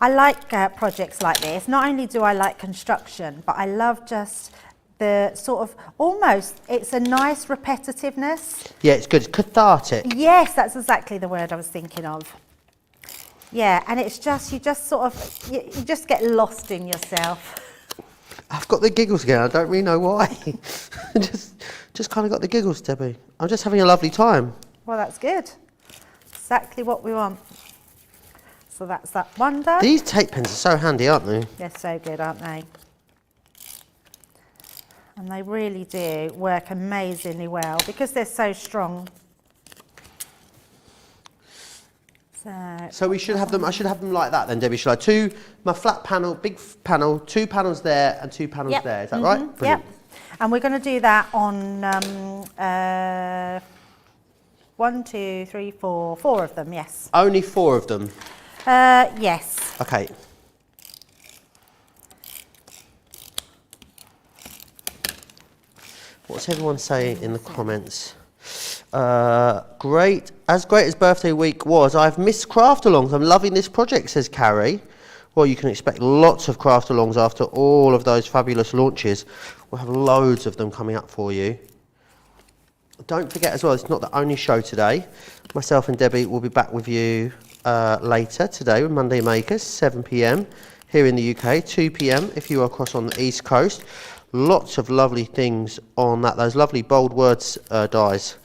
I like projects like this. Not only do I like construction, but I love just the sort of almost, it's a nice repetitiveness. Yeah, it's good. It's cathartic. Yes, that's exactly the word I was thinking of. Yeah, and it's just, you just sort of, you just get lost in yourself. I've got the giggles again. I don't really know why. just kind of got the giggles, Debbie. I'm just having a lovely time. Well, that's good. Exactly what we want. So that's that one done. These tape pens are so handy, aren't they? They're so good, aren't they? And they really do work amazingly well because they're so strong. So we should have them, I should have them like that then, Debbie, should I? Two, my flat panel, big panel, 2 panels there and 2 panels there, is that right? Brilliant. Yep. And we're going to do that on 1, 2, 3, 4, 4 of them, yes. Only 4 of them? Yes. Okay. What's everyone saying in the comments? Great. As great as birthday week was, I've missed craft-alongs. I'm loving this project, says Carrie. Well, you can expect lots of craft-alongs after all of those fabulous launches. We'll have loads of them coming up for you. Don't forget as well, it's not the only show today. Myself and Debbie will be back with you later today with Monday Makers, 7 p.m. here in the UK, 2 p.m. if you are across on the East Coast. Lots of lovely things on that. Those lovely bold words dies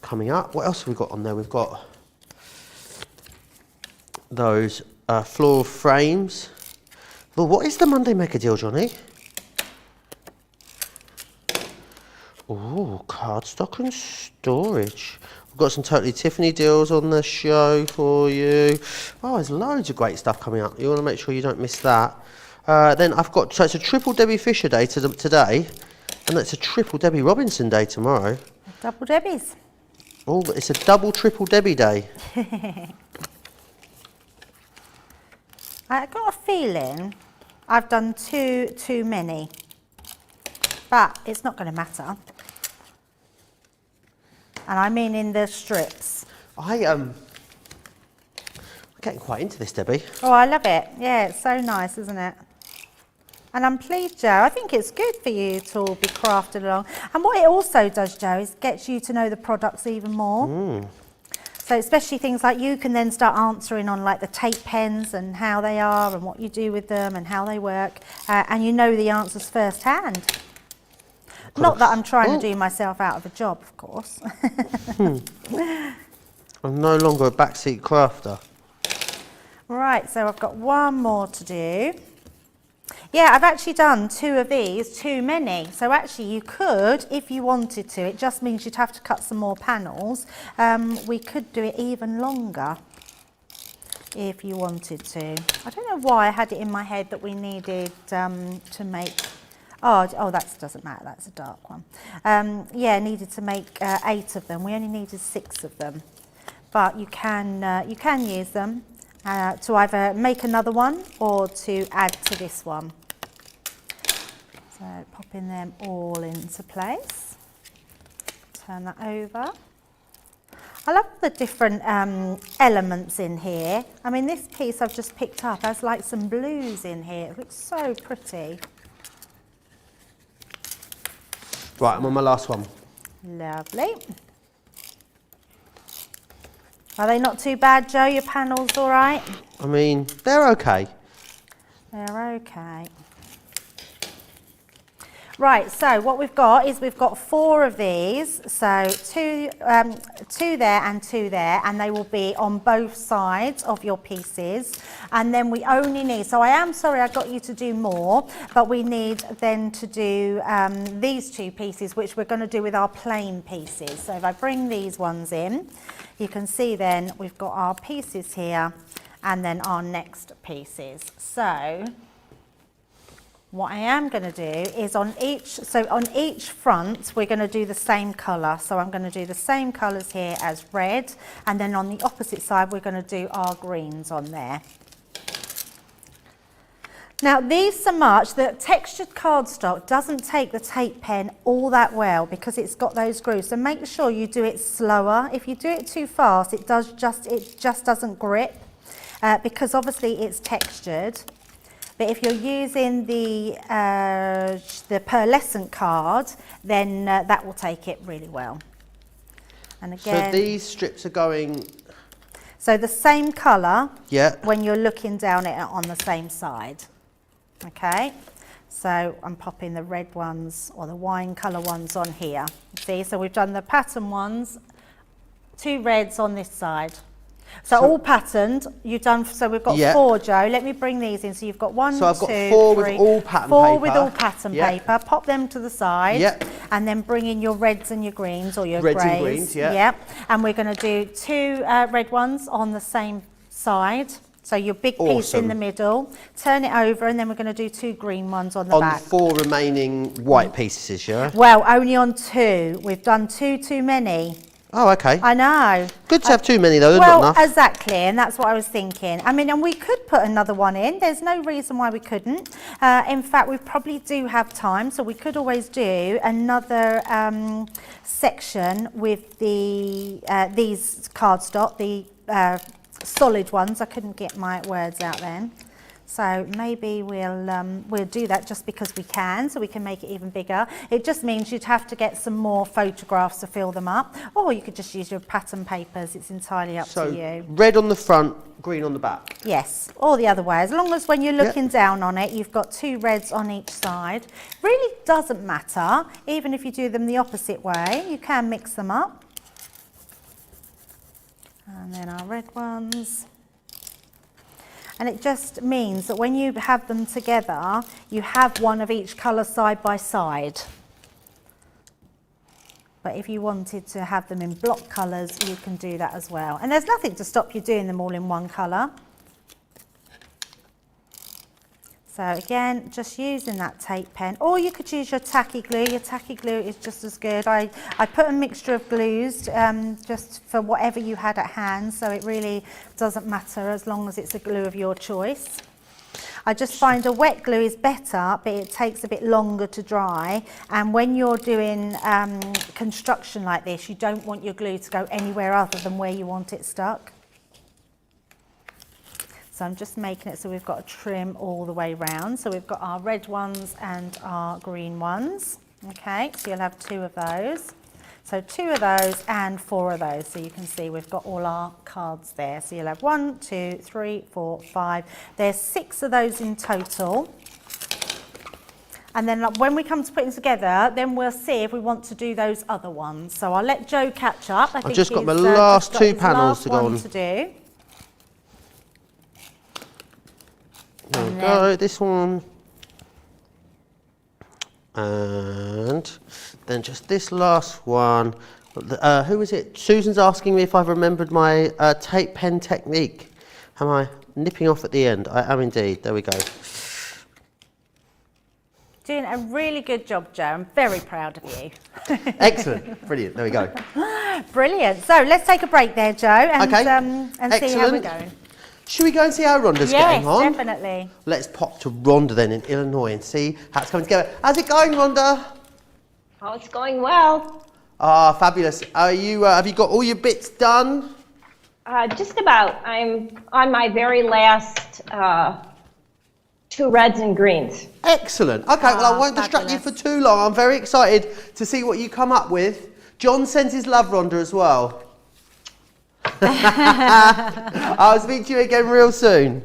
coming up. What else have we got on there? We've got those floral frames. Well, what is the Monday Maker deal, Johnny? Oh, cardstock and storage. We've got some Totally Tiffany deals on the show for you. Oh, there's loads of great stuff coming up. You want to make sure you don't miss that. Then I've got, so it's a triple Debbie Fisher day today, and it's a triple Debbie Robinson day tomorrow. Double Debbies. Oh, it's a double triple Debbie day. I got a feeling I've done too many, but it's not going to matter. And I mean in the strips. I'm getting quite into this, Debbie. Oh, I love it. Yeah, it's so nice, isn't it? And I'm pleased, Joe. I think it's good for you to all be crafted along. And what it also does, Joe, is gets you to know the products even more. So especially things like you can then start answering on like the tape pens and how they are and what you do with them and how they work. And you know the answers firsthand. Not that I'm trying to do myself out of a job, of course. I'm no longer a backseat crafter. Right, so I've got one more to do. Yeah, I've actually done 2 of these, too many. So actually you could, if you wanted to, it just means you'd have to cut some more panels. We could do it even longer if you wanted to. I don't know why I had it in my head that we needed to make, oh, that doesn't matter, that's a dark one. Yeah, needed to make 8 of them. We only needed 6 of them. But you can use them to either make another one or to add to this one. So popping them all into place. Turn that over. I love the different elements in here. I mean, this piece I've just picked up has like some blues in here. It looks so pretty. Right, I'm on my last one. Lovely. Are they not too bad, Joe? Your panels all right? I mean, they're okay. They're okay. Right, so what we've got is we've got 4 of these, so two there and 2 there, and they will be on both sides of your pieces. And then we only need, so I am sorry I got you to do more, but we need then to do these 2 pieces, which we're going to do with our plain pieces. So if I bring these ones in, you can see then we've got our pieces here, and then our next pieces. So what I am going to do is on each front we're going to do the same colour. So I'm going to do the same colours here as red, and then on the opposite side we're going to do our greens on there. Now these so much, the textured cardstock doesn't take the tape pen all that well because it's got those grooves, so make sure you do it slower. If you do it too fast it just doesn't grip because obviously it's textured. But if you're using the pearlescent card, then that will take it really well. And again, so these strips are going... So the same colour Yeah. when you're looking down at it on the same side. Okay, so I'm popping the red ones or the wine colour ones on here. See, so we've done the pattern ones, 2 reds on this side. So all patterned, you've done, so we've got Yeah. 4, Joe. Let me bring these in. So you've got 1, So I've 2, got 4 with 3, all pattern 4 paper. with all pattern Yeah. paper. Pop them to the side. Yep. And then bring in your reds and your greens, or your Reds and greys. greens, yeah. Yep. And we're going to do 2 red ones on the same side. So your big piece in the middle. Turn it over, and then we're going to do 2 green ones on the On back. the 4 remaining white pieces, yeah? Well, only on 2. We've done 2 too many. Oh, okay. I know. Good to have too many though, Well, not enough. exactly, and that's what I was thinking. I mean, and we could put another one in. There's no reason why we couldn't. In fact, we probably do have time, so we could always do another section with the these cardstock, the solid ones. I couldn't get my words out then. So maybe we'll do that just because we can, so we can make it even bigger. It just means you'd have to get some more photographs to fill them up, or you could just use your pattern papers. It's entirely up to you. Red on the front, green on the back. Yes, or the other way. As long as when you're looking down on it, you've got 2 reds on each side. Really doesn't matter, even if you do them the opposite way. You can mix them up. And then our red ones. And it just means that when you have them together, you have one of each colour side by side. But if you wanted to have them in block colours, you can do that as well. And there's nothing to stop you doing them all in one colour. So again, just using that tape pen, or you could use your tacky glue. Your tacky glue is just as good. I put a mixture of glues just for whatever you had at hand, so it really doesn't matter as long as it's a glue of your choice. I just find a wet glue is better, but it takes a bit longer to dry. And when you're doing construction like this, you don't want your glue to go anywhere other than where you want it stuck. So I'm just making it so we've got a trim all the way round. So we've got our red ones and our green ones. Okay, so you'll have 2 of those. So 2 of those and 4 of those. So you can see we've got all our cards there. So you'll have 1, 2, 3, 4, 5. There's 6 of those in total. And then when we come to putting together, then we'll see if we want to do those other ones. So I'll let Joe catch up. I've just got my last 2 panels to go on. To do. There we go, this one. And then just this last one. Who is it? Susan's asking me if I've remembered my tape pen technique. Am I nipping off at the end? I am indeed. There we go. Doing a really good job, Joe. I'm very proud of you. Excellent. Brilliant. There we go. Brilliant. So let's take a break there, Joe, and, Okay. and see how we're Excellent. going. Should we go and see how Rhonda's getting on? Yes, definitely. Let's pop to Rhonda then in Illinois and see how it's coming together. How's it going, Rhonda? Oh, it's going well. Ah, fabulous. Are you? Have you got all your bits done? Just about. I'm on my very last 2 reds and greens. Excellent. Okay, well, I won't distract you for too long. I'm very excited to see what you come up with. John sends his love, Rhonda, as well. I'll speak to you again real soon.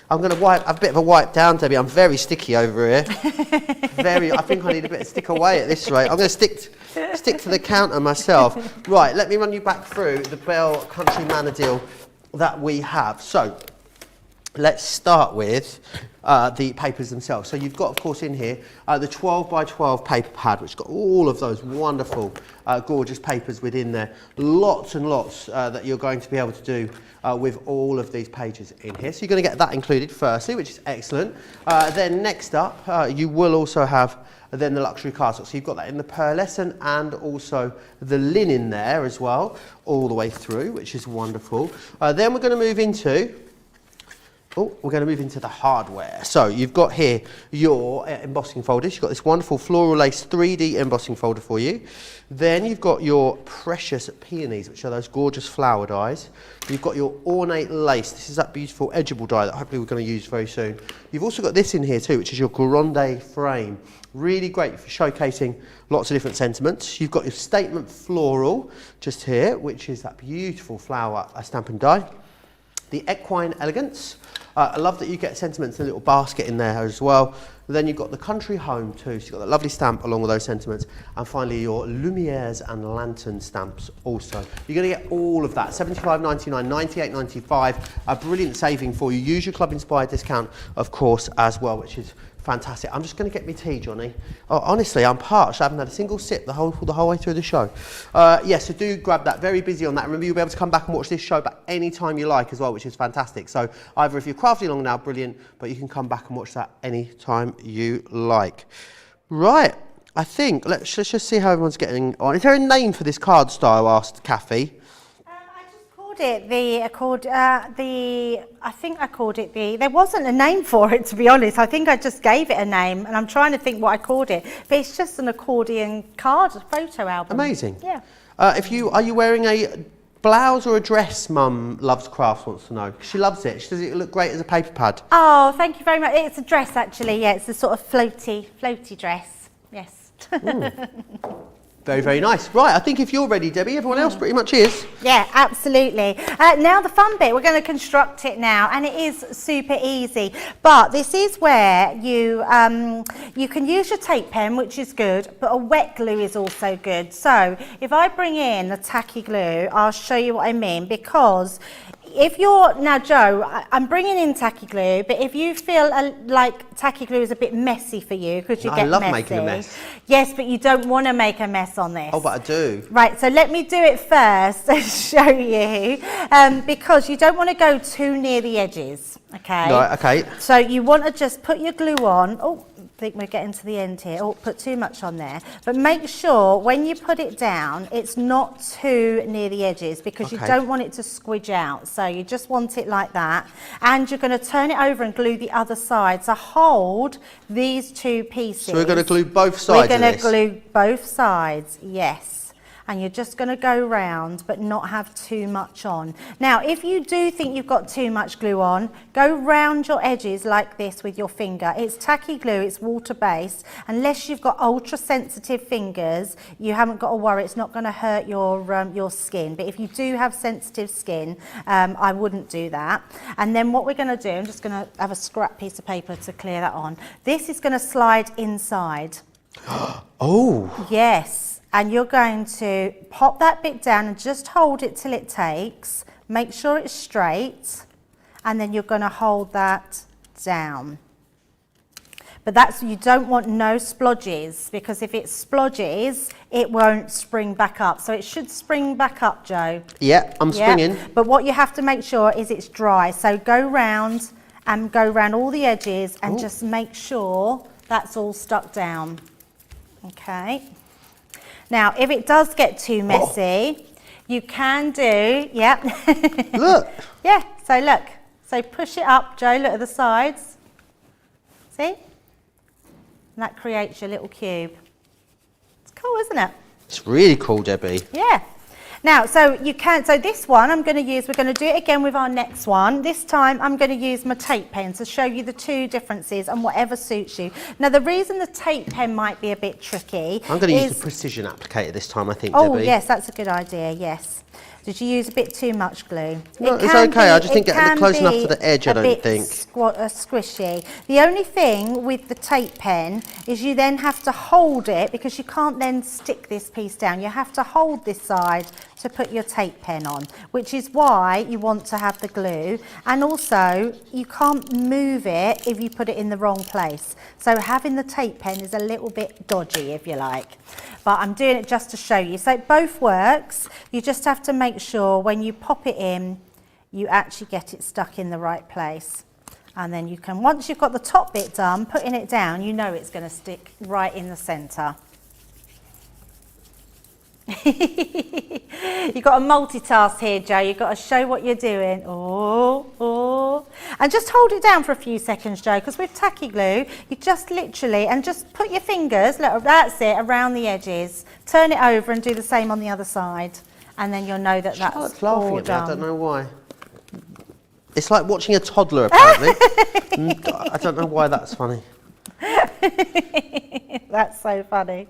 I'm going to have a bit of a wipe down, Debbie. I'm very sticky over here. I think I need a bit of stick away at this rate. I'm going to stick to the counter myself. Right, let me run you back through the Belle Country Manor deal that we have. So, let's start with the papers themselves. So you've got, of course, in here the 12 by 12 paper pad, which has got all of those wonderful, gorgeous papers within there. Lots and lots that you're going to be able to do with all of these pages in here. So you're going to get that included firstly, which is excellent. Then next up, you will also have then the luxury cardstock. So you've got that in the pearlescent and also the linen there as well, all the way through, which is wonderful. Then we're going to move into the hardware. So you've got here your embossing folders. You've got this wonderful floral lace 3D embossing folder for you. Then you've got your precious peonies, which are those gorgeous flower dies. You've got your ornate lace. This is that beautiful edgeable die that hopefully we're going to use very soon. You've also got this in here too, which is your grande frame. Really great for showcasing lots of different sentiments. You've got your statement floral just here, which is that beautiful flower stamping die. The equine elegance. I love that you get sentiments in a little basket in there as well. Then you've got the country home too, so you've got that lovely stamp along with those sentiments. And finally your Lumieres and lantern stamps also. You're going to get all of that, $75.99, $98.95, a brilliant saving for you. Use your Club Inspired discount, of course, as well, which is fantastic. I'm just going to get me tea, Johnny. Oh, honestly, I'm parched. I haven't had a single sip the whole way through the show. So do grab that. Very busy on that. Remember, you'll be able to come back and watch this show back any time you like as well, which is fantastic. So either if you're crafting along now, brilliant, but you can come back and watch that any time you like. Right. I think let's just see how everyone's getting on. Is there a name for this card style? Asked Kathy. I think I called it there wasn't a name for it, to be honest. I think I just gave it a name, and I'm trying to think what I called it. But it's just an accordion card photo album. Amazing. Yeah. Are you wearing a blouse or a dress? Mum loves crafts, wants to know. She loves it. Does it look great as a paper pad? Oh, thank you very much. It's a dress, actually. Yeah, it's a sort of floaty dress. Yes. Very, very nice. Right, I think if you're ready, Debbie, everyone else pretty much is. Yeah, absolutely. Now the fun bit, we're going to construct it now, and it is super easy. But this is where you can use your tape pen, which is good, but a wet glue is also good. So if I bring in the tacky glue, I'll show you what I mean, because if you're, now Joe, I'm bringing in tacky glue, but if you feel like tacky glue is a bit messy for you, because you get messy. I love making a mess. Yes, but you don't want to make a mess on this. Oh, but I do. Right, so let me do it first and show you, because you don't want to go too near the edges, okay? Right, okay. So you want to just put your glue on. Oh, I think we're getting to the end here. Oh, put too much on there. But make sure when you put it down, it's not too near the edges, because you don't want it to squidge out. So you just want it like that. And you're going to turn it over and glue the other side. So hold these two pieces. So we're going to glue both sides We're going to glue both sides, yes. And you're just going to go round but not have too much on. Now, if you do think you've got too much glue on, go round your edges like this with your finger. It's tacky glue, it's water-based. Unless you've got ultra-sensitive fingers, you haven't got to worry, it's not going to hurt your skin. But if you do have sensitive skin, I wouldn't do that. And then what we're going to do, I'm just going to have a scrap piece of paper to clear that on. This is going to slide inside. Oh! Yes. And you're going to pop that bit down and just hold it till it takes. Make sure it's straight. And then you're going to hold that down. But you don't want no splodges, because if it splodges, it won't spring back up. So it should spring back up, Joe. Yeah, I'm springing. But what you have to make sure is it's dry. So go round and go round all the edges and just make sure that's all stuck down. Okay. Now, if it does get too messy, you can do, Look. Yeah, so look. So push it up, Joe, look at the sides. See? And that creates your little cube. It's cool, isn't it? It's really cool, Debbie. Yeah. Now, so this one we're going to do it again with our next one. This time I'm going to use my tape pen to show you the two differences and whatever suits you. Now, the reason the tape pen might be a bit tricky I'm going to use the precision applicator this time, I think, Debbie. Oh, yes, that's a good idea, yes. Did you use a bit too much glue? No, it's okay. I just didn't get close enough to the edge, I don't think. Squishy. The only thing with the tape pen is you then have to hold it, because you can't then stick this piece down. You have to hold this side to put your tape pen on, which is why you want to have the glue. And also, you can't move it if you put it in the wrong place. So having the tape pen is a little bit dodgy, if you like. But I'm doing it just to show you. So it both works. You just have to make sure when you pop it in, you actually get it stuck in the right place. And then you can, once you've got the top bit done, putting it down, you know it's going to stick right in the centre. You've got to multitask here, Joe. You've got to show what you're doing. Oh. And just hold it down for a few seconds, Joe, because with tacky glue, you just literally, and just put your fingers, look, that's it, around the edges. Turn it over and do the same on the other side. And then you'll know that that's all done. I don't know why. It's like watching a toddler, apparently. I don't know why that's funny. That's so funny.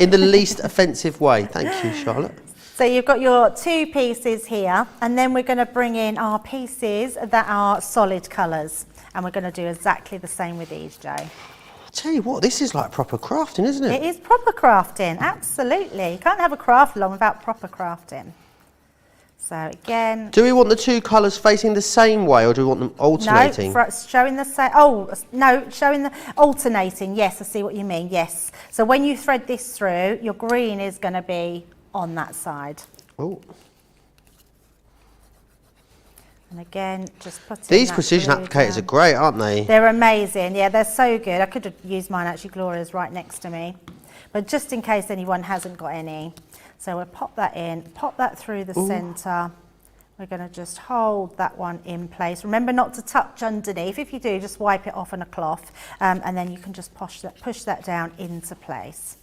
In the least offensive way. Thank you, Charlotte. So you've got your two pieces here, and then we're going to bring in our pieces that are solid colours. And we're going to do exactly the same with these, Joe. Tell you what, this is like proper crafting, isn't it? It is proper crafting, absolutely. You can't have a craft along without proper crafting. So again... Do we want the two colours facing the same way, or do we want them alternating? No, showing the same... Oh, no, showing the... Alternating, yes, I see what you mean, yes. So when you thread this through, your green is going to be on that side. Oh. And again, just putting These that precision glue applicators down. are great, aren't they? They're amazing. Yeah, they're so good. I could have used mine, actually. Gloria's right next to me. But just in case anyone hasn't got any. So we'll pop that in, pop that through the centre. We're going to just hold that one in place. Remember not to touch underneath. If you do, just wipe it off on a cloth. And then you can just push that down into place.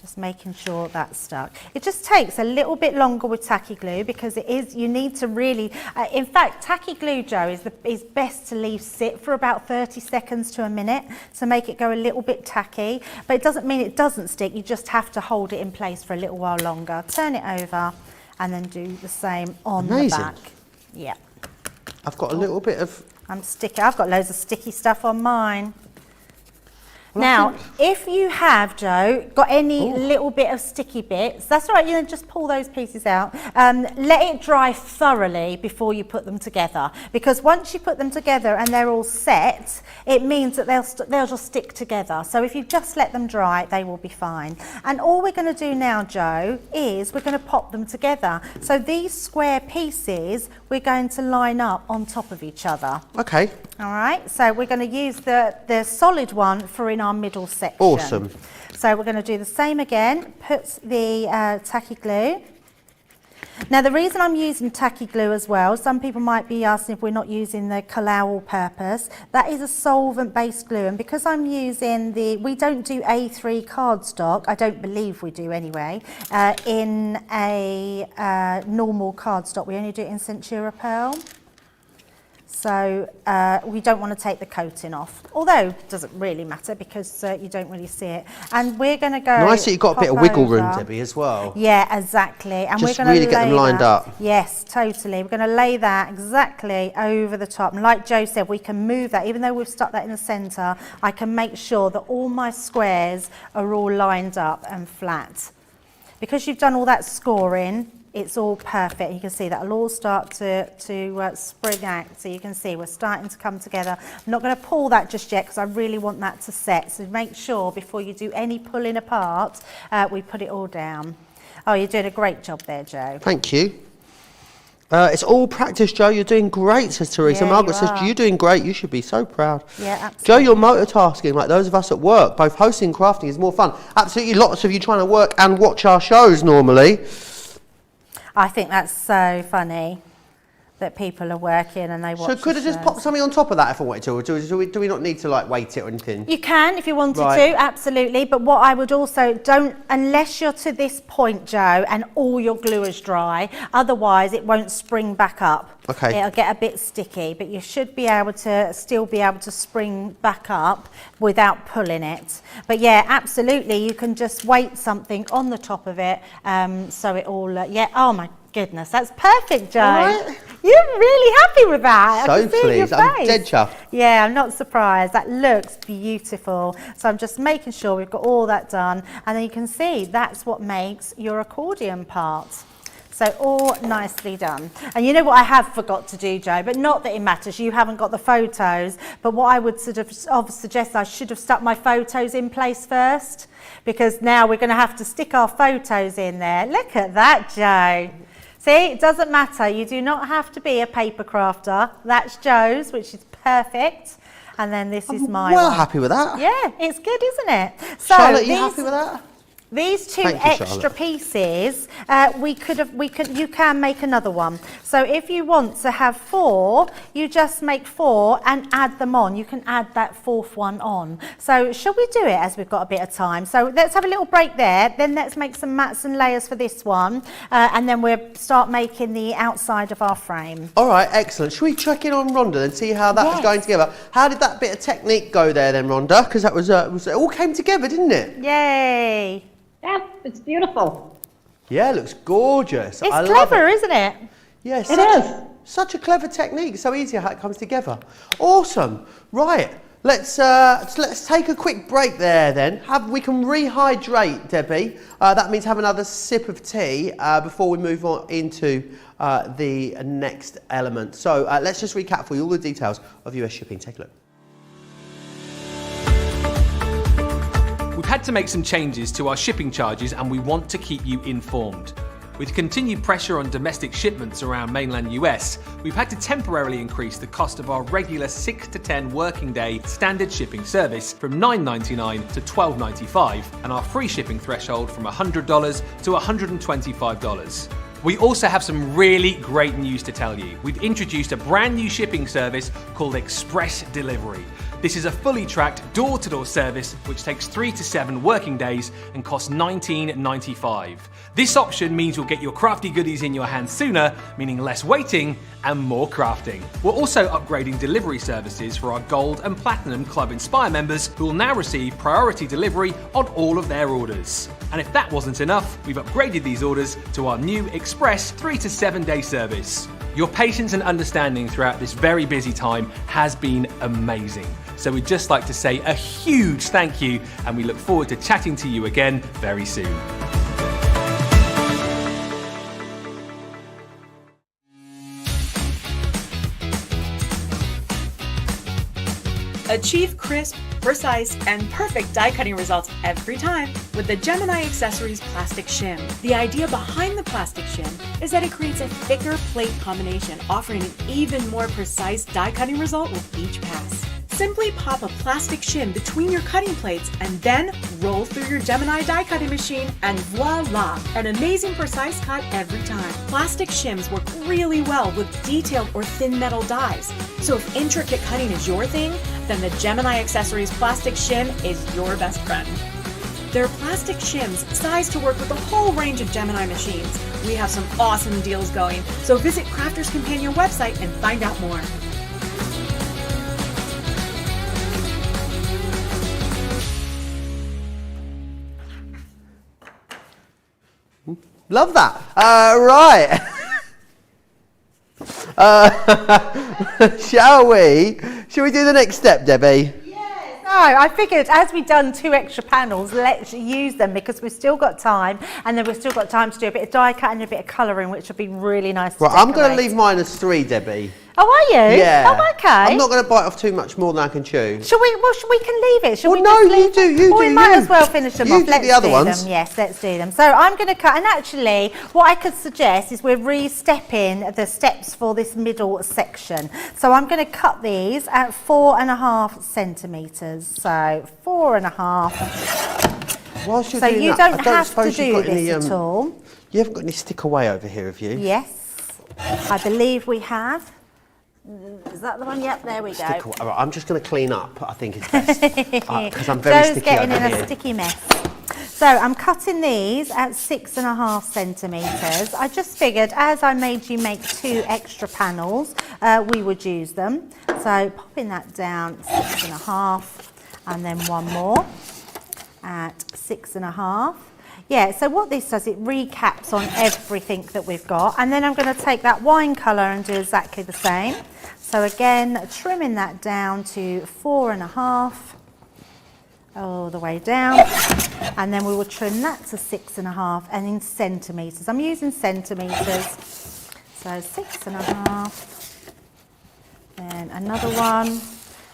Just making sure that's stuck. It just takes a little bit longer with tacky glue because it is, you need to really, in fact, tacky glue, Joe, is best to leave sit for about 30 seconds to a minute to make it go a little bit tacky. But it doesn't mean it doesn't stick, you just have to hold it in place for a little while longer. Turn it over and then do the same on the back. Yeah. I've got a little bit of... I've got loads of sticky stuff on mine. Now, if you have, Joe, got any little bit of sticky bits, that's all right, you know, just pull those pieces out. Let it dry thoroughly before you put them together, because once you put them together and they're all set, it means that they'll just stick together. So if you just let them dry, they will be fine. And all we're going to do now, Joe, is we're going to pop them together. So these square pieces, we're going to line up on top of each other. Okay. All right, so we're going to use the solid one for in our middle section. Awesome. So we're going to do the same again, put the tacky glue. Now the reason I'm using tacky glue as well, some people might be asking if we're not using the Kalau all-purpose. That is a solvent-based glue, and because I'm using we don't do A3 cardstock, I don't believe we do anyway, in a normal cardstock. We only do it in Centura Pearl. So we don't want to take the coating off, although it doesn't really matter because you don't really see it. And we're going to go... Nice that you've got a bit of wiggle room, Debbie, as well. Yeah, exactly. And just we're going to really get them lined up. Yes, totally. We're going to lay that exactly over the top. And like Joe said, we can move that. Even though we've stuck that in the centre, I can make sure that all my squares are all lined up and flat. Because you've done all that scoring, it's all perfect. You can see that it'll all start to spring out. So you can see we're starting to come together. I'm not going to pull that just yet because I really want that to set. So make sure before you do any pulling apart, we put it all down. Oh, you're doing a great job there, Joe. Thank you. It's all practice, Joe. You're doing great, says Teresa. Yeah, Margaret you says, are. you're doing great. You should be so proud. Yeah, absolutely. Joe, you're multitasking like those of us at work. Both hosting and crafting is more fun. Absolutely lots of you trying to work and watch our shows normally. I think that's so funny that people are working and they watch. So could I the just shows. pop something on top of that if I wanted to? Or do we not need to like weight it or anything? You can if you wanted Right. to, absolutely. But what I would also, unless you're to this point, Joe, and all your glue is dry, otherwise it won't spring back up. Okay. It'll get a bit sticky, but you should be able to still be able to spring back up without pulling it. But yeah, absolutely, you can just weight something on the top of it, so it all, oh my goodness, that's perfect, Joe. All right. You're really happy with that. So I can see it in your pleased. I'm face. dead chuffed. Yeah, I'm not surprised. That looks beautiful. So I'm just making sure we've got all that done. And then you can see that's what makes your accordion part. So all nicely done. And you know what I have forgot to do, Joe, but not that it matters. You haven't got the photos. But what I would sort of suggest, I should have stuck my photos in place first, because now we're going to have to stick our photos in there. Look at that, Joe. See, it doesn't matter. You do not have to be a paper crafter. That's Joe's, which is perfect. And then this is my Well, one. happy with that. Yeah, it's good, isn't it? So Charlotte, you happy with that? These two Thank you, extra Charlotte. pieces, you can make another one. So if you want to have 4, you just make 4 and add them on. You can add that 4th one on. So shall we do it as we've got a bit of time? So let's have a little break there. Then let's make some mats and layers for this one. And then we'll start making the outside of our frame. All right, excellent. Should we check in on Rhonda and see how that was Yes. going together? How did that bit of technique go there then, Rhonda? Because that was it all came together, didn't it? Yay! Yeah, it's beautiful. Yeah, it looks gorgeous. It's I clever, love it. isn't it? Yes, It is. Such a clever technique. So easy how it comes together. Awesome. Right. Let's take a quick break there then. We can rehydrate, Debbie. That means have another sip of tea before we move on into the next element. So let's just recap for you all the details of US shipping. Take a look. We've had to make some changes to our shipping charges and we want to keep you informed. With continued pressure on domestic shipments around mainland US, we've had to temporarily increase the cost of our regular 6 to 10 working day standard shipping service from $9.99 to $12.95 and our free shipping threshold from $100 to $125. We also have some really great news to tell you. We've introduced a brand new shipping service called Express Delivery. This is a fully tracked door-to-door service which takes 3 to 7 working days and costs $19.95. This option means you'll get your crafty goodies in your hands sooner, meaning less waiting and more crafting. We're also upgrading delivery services for our Gold and Platinum Club Inspire members who will now receive priority delivery on all of their orders. And if that wasn't enough, we've upgraded these orders to our new Express 3 to 7 day service. Your patience and understanding throughout this very busy time has been amazing. So we'd just like to say a huge thank you and we look forward to chatting to you again very soon. Achieve crisp, precise, and perfect die cutting results every time with the Gemini Accessories Plastic Shim. The idea behind the plastic shim is that it creates a thicker plate combination, offering an even more precise die cutting result with each pass. Simply pop a plastic shim between your cutting plates and then roll through your Gemini die cutting machine and voila! An amazing precise cut every time. Plastic shims work really well with detailed or thin metal dies. So if intricate cutting is your thing, then the Gemini Accessories Plastic Shim is your best friend. There are plastic shims sized to work with a whole range of Gemini machines. We have some awesome deals going, so visit Crafters Companion website and find out more. Love that. Right. Shall we do the next step, Debbie? No, I figured as we've done 2 extra panels, let's use them because we've still got time and then we've still got time to do a bit of die cut and a bit of colouring, which would be really nice to Right, I'm going to decorate. leave mine as 3, Debbie. Oh, are you? Yeah. Oh, okay. I'm not going to bite off too much more than I can chew. Shall we? Well, we can leave it. Shall Well, we no, just leave you do, you Well, do, we might you. as well finish them You off. do Let's the other do ones. them. Yes, let's do them. So I'm going to cut, and actually, what I could suggest is we're re-stepping the steps for this middle section. So I'm going to cut these at 4.5 centimetres. So 4.5. Whilst you're So doing you that, don't I have to suppose you've do got this any, at all. You haven't got any stick away over here, have you? Yes, I believe we have. Is that the one? Yep, there we go. Stick away. All right, I'm just going to clean up, I think it's best. Because I'm very Joe's sticky getting over in here. a sticky mess. So I'm cutting these at 6.5 centimetres. I just figured as I made you make 2 extra panels, we would use them. So popping that down 6.5 and then one more at 6.5. Yeah, so what this does, it recaps on everything that we've got. And then I'm going to take that wine colour and do exactly the same. So again, trimming that down to 4.5, all the way down. And then we will trim that to 6.5 and in centimetres. I'm using centimetres. So 6.5, then another one.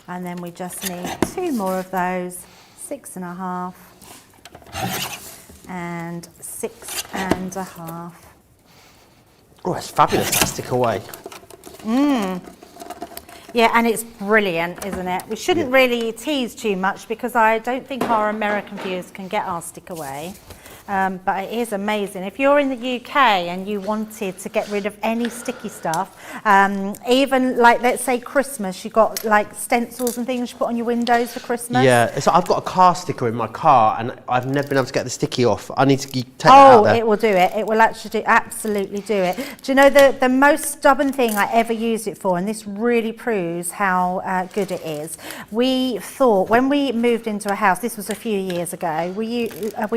And then we just need 2 more of those, 6.5. And 6.5. Oh, it's fabulous, that stick away. Yeah, and it's brilliant, isn't it? We shouldn't really tease too much because I don't think our American viewers can get our stick away. But it is amazing. If you're in the UK and you wanted to get rid of any sticky stuff, even like, let's say Christmas, you got like stencils and things you put on your windows for Christmas. Yeah, so I've got a car sticker in my car and I've never been able to get the sticky off. I need to take that out there. It will do it. It will actually absolutely do it. Do you know the most stubborn thing I ever used it for, and this really proves how good it is. We thought when we moved into a house, this was a few years ago, we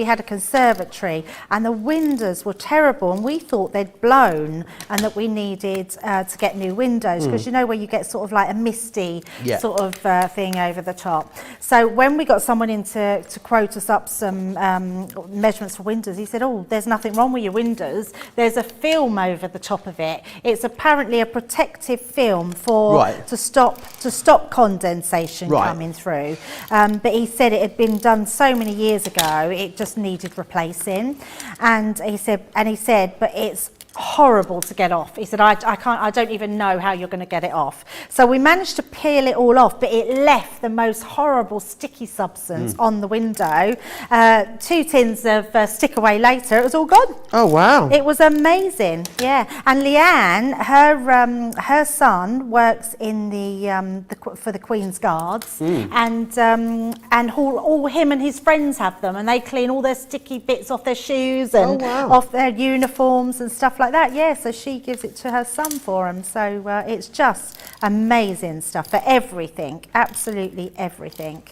had a conservatory conservatory, and the windows were terrible, and we thought they'd blown and that we needed to get new windows, because you know where you get sort of like a misty sort of thing over the top. So when we got someone in to quote us up some measurements for windows, he said, oh, there's nothing wrong with your windows, there's a film over the top of it. It's apparently a protective film for to stop condensation coming through, but he said it had been done so many years ago, it just needed replacing. And he said, but it's horrible to get off. He said, I don't even know how you're going to get it off. So we managed to peel it all off, but it left the most horrible sticky substance on the window. 2 tins of stick away later, it was all gone. Oh wow. It was amazing, yeah. And Leanne, her son works in for the Queen's Guards, and all him and his friends have them, and they clean all their sticky bits off their shoes and off their uniforms and stuff like that. Yeah, so she gives it to her son for him. So it's just amazing stuff for everything, absolutely everything.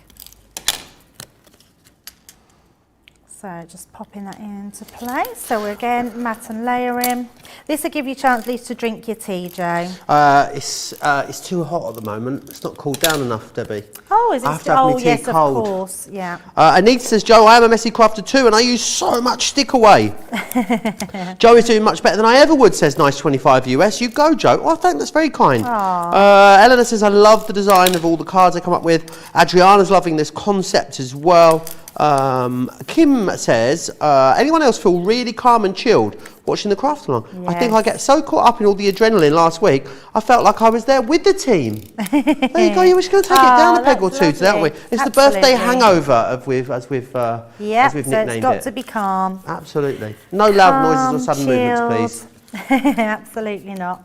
So just popping that into place. So we're again mat and layering. This will give you a chance at least to drink your tea, Joe. It's too hot at the moment. It's not cooled down enough, Debbie. Oh, is it? I have to have my tea yes, cold. of course. Yeah. Anita says, Joe, I am a messy crafter too, and I use so much stick away. Joe is doing much better than I ever would, says Nice 25 US. You go, Joe. Oh, I think that's very kind. Eleanor says, I love the design of all the cards I come up with. Adriana's loving this concept as well. Kim says, anyone else feel really calm and chilled watching the craft along? Yes. I think I get so caught up in all the adrenaline last week, I felt like I was there with the team. There you go, you were just going to take it down a peg or two, don't we? It's the birthday hangover, as we've nicknamed it. So it's got to be calm. Absolutely. No loud noises or sudden movements, please. Absolutely not.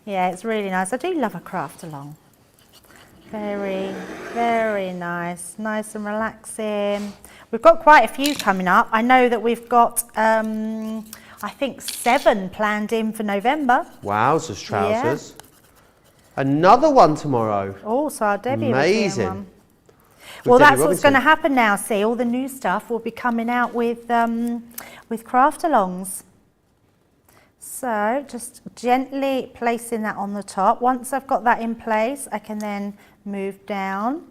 Yeah, it's really nice. I do love a craft along. Very, very nice. Nice and relaxing. We've got quite a few coming up. I know that we've got, I think 7 planned in for November. Wowzers, trousers. Yeah. Another one tomorrow. Oh, so our Debbie amazing. Was doing one. Well, that's what's going to happen now. See, all the new stuff will be coming out with craft alongs. So just gently placing that on the top. Once I've got that in place, I can then move down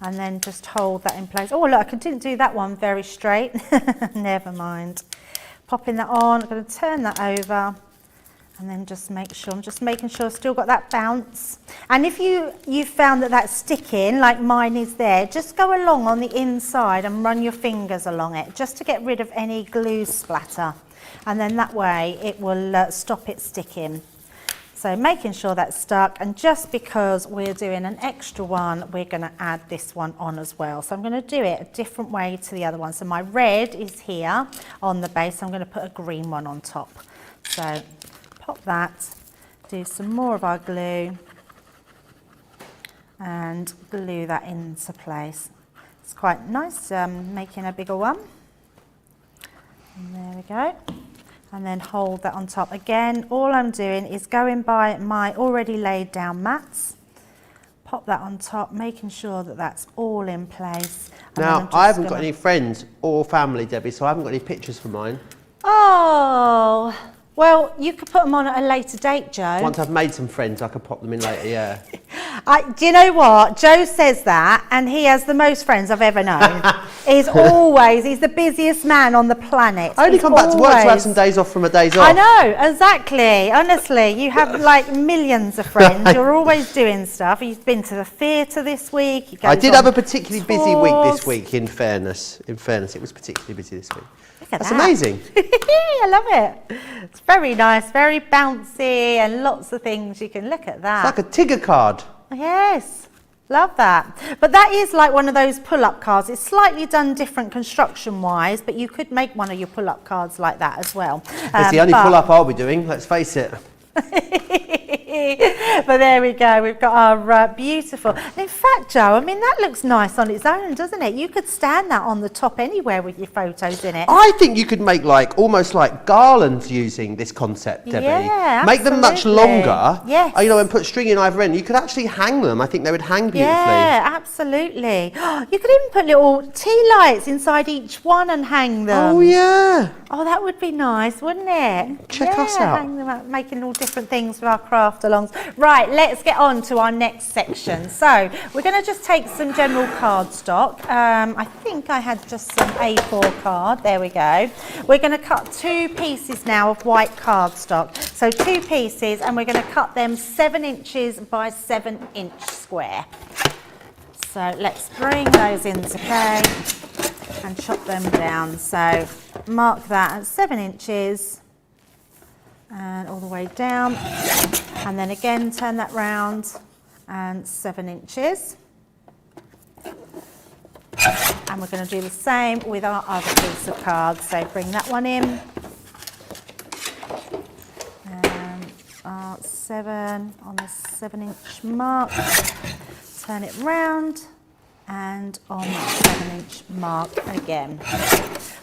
and then just hold that in place. Oh, look, I didn't do that one very straight. Never mind. Popping that on, I'm going to turn that over and then just make sure, I'm just making sure I've still got that bounce. And if you found that that's sticking, like mine is there, just go along on the inside and run your fingers along it, just to get rid of any glue splatter. And then that way it will stop it sticking. So making sure that's stuck, and just because we're doing an extra one, we're going to add this one on as well. So I'm going to do it a different way to the other one. So my red is here on the base, I'm going to put a green one on top. So pop that, do some more of our glue and glue that into place. It's quite nice making a bigger one. And there we go. And then hold that on top. Again, all I'm doing is going by my already laid down mats, pop that on top, making sure that that's all in place. Now, I haven't got any friends or family, Debbie, so I haven't got any pictures for mine. Oh, well, you could put them on at a later date, Joe. Once I've made some friends, I could pop them in later, yeah. Do you know what? Joe says that, and he has the most friends I've ever known. He's the busiest man on the planet. I only come back to work to have some days off from a day's off. I know, exactly. Honestly, you have like millions of friends. You're always doing stuff. You've been to the theatre this week. I did have a particularly busy week this week, in fairness. It was particularly busy this week. That's amazing. I love it. It's very nice, very bouncy, and lots of things. You can look at that. It's like a Tigger card. Yes, love that. But that is like one of those pull-up cards. It's slightly done different construction-wise, but you could make one of your pull-up cards like that as well. It's the only pull-up I'll be doing, let's face it. But there we go, we've got our beautiful. And in fact, Joe, I mean, that looks nice on its own, doesn't it? You could stand that on the top anywhere with your photos in it. I think you could make like almost like garlands using this concept, Debbie. Yeah, make them much absolutely. longer. Yes. You know, and put string in either end. You could actually hang them. I think they would hang beautifully. Yeah, absolutely. You could even put little tea lights inside each one and hang them. Oh yeah. Oh, that would be nice, wouldn't it? Check us out. Hang them up, making all different things for our craft alongs. Right, let's get on to our next section. So we're going to just take some general cardstock. I think I had just some A4 card. There we go. We're going to cut 2 pieces now of white cardstock. So 2 pieces, and we're going to cut them 7 inches by 7 inch square. So let's bring those into play and chop them down. So mark that at 7 inches and all the way down, and then again turn that round and 7 inches. And we're going to do the same with our other piece of card. So bring that one in, and our 7 on the 7 inch mark, turn it round and on the 7 inch mark again.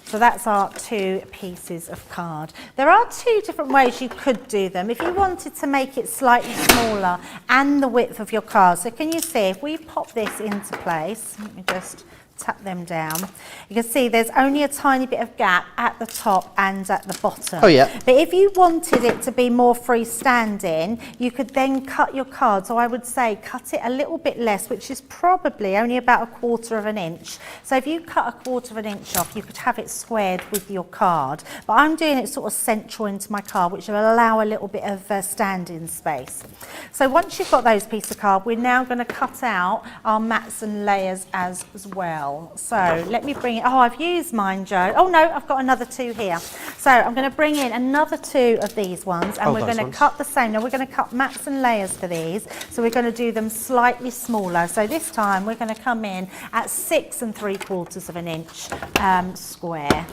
So that's our 2 pieces of card. There are 2 different ways you could do them. If you wanted to make it slightly smaller and the width of your card. So can you see, if we pop this into place, let me just tap them down, you can see there's only a tiny bit of gap at the top and at the bottom. Oh yeah. But if you wanted it to be more freestanding, you could then cut your card. So I would say cut it a little bit less, which is probably only about 1/4 of an inch. So if you cut 1/4 of an inch off, you could have it squared with your card. But I'm doing it sort of central into my card, which will allow a little bit of standing space. So once you've got those pieces of card, we're now going to cut out our mats and layers as well. So let me bring it. Oh, I've used mine, Joe. Oh no, I've got another 2 here. So I'm going to bring in another 2 of these ones, and we're going to cut the same. Now we're going to cut mats and layers for these. So we're going to do them slightly smaller. So this time we're going to come in at 6 3/4 of an inch square.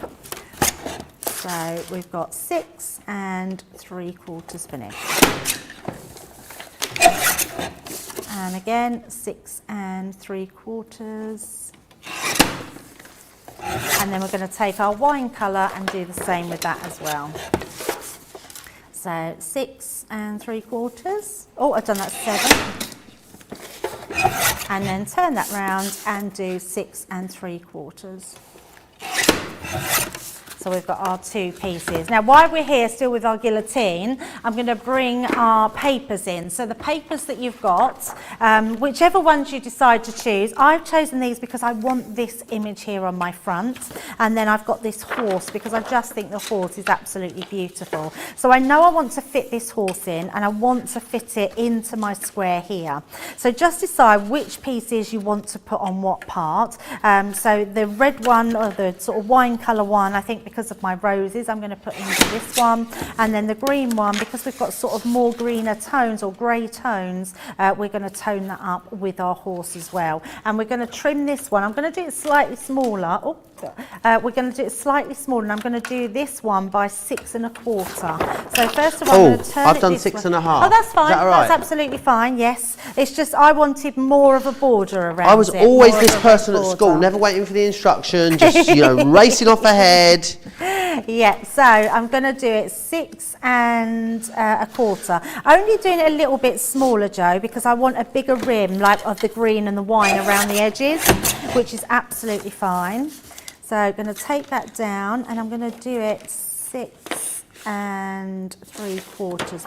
So we've got 6 3/4 of an inch. And again, 6 3/4. And then we're going to take our wine colour and do the same with that as well. So 6 3/4. Oh, I've done that 7. And then turn that round and do 6 3/4. So we've got our 2 pieces. Now while we're here still with our guillotine, I'm going to bring our papers in. So the papers that you've got, whichever ones you decide to choose, I've chosen these because I want this image here on my front. And then I've got this horse because I just think the horse is absolutely beautiful. So I know I want to fit this horse in, and I want to fit it into my square here. So just decide which pieces you want to put on what part. So the red one, or the sort of wine colour one, I think because of my roses, I'm going to put into this one. And then the green one, because we've got sort of more greener tones or grey tones, we're going to tone that up with our horse as well. And we're going to trim this one. I'm going to do it slightly smaller. Oh, we're going to do it slightly smaller, and I'm going to do this one by 6 1/4. So first of all, I'm going to turn I've it done this 6 way. 1/2. Oh, that's fine. Is that all right? That's absolutely fine. Yes, it's just I wanted more of a border around. I was it, always more this of a person at school, border. never waiting for the instruction, just racing off ahead. Yeah, so I'm going to do it 6 1/4. Only doing it a little bit smaller, Joe, because I want a bigger rim, like of the green and the wine around the edges, which is absolutely fine. So I'm going to take that down, and I'm going to do it 6 3/4, which is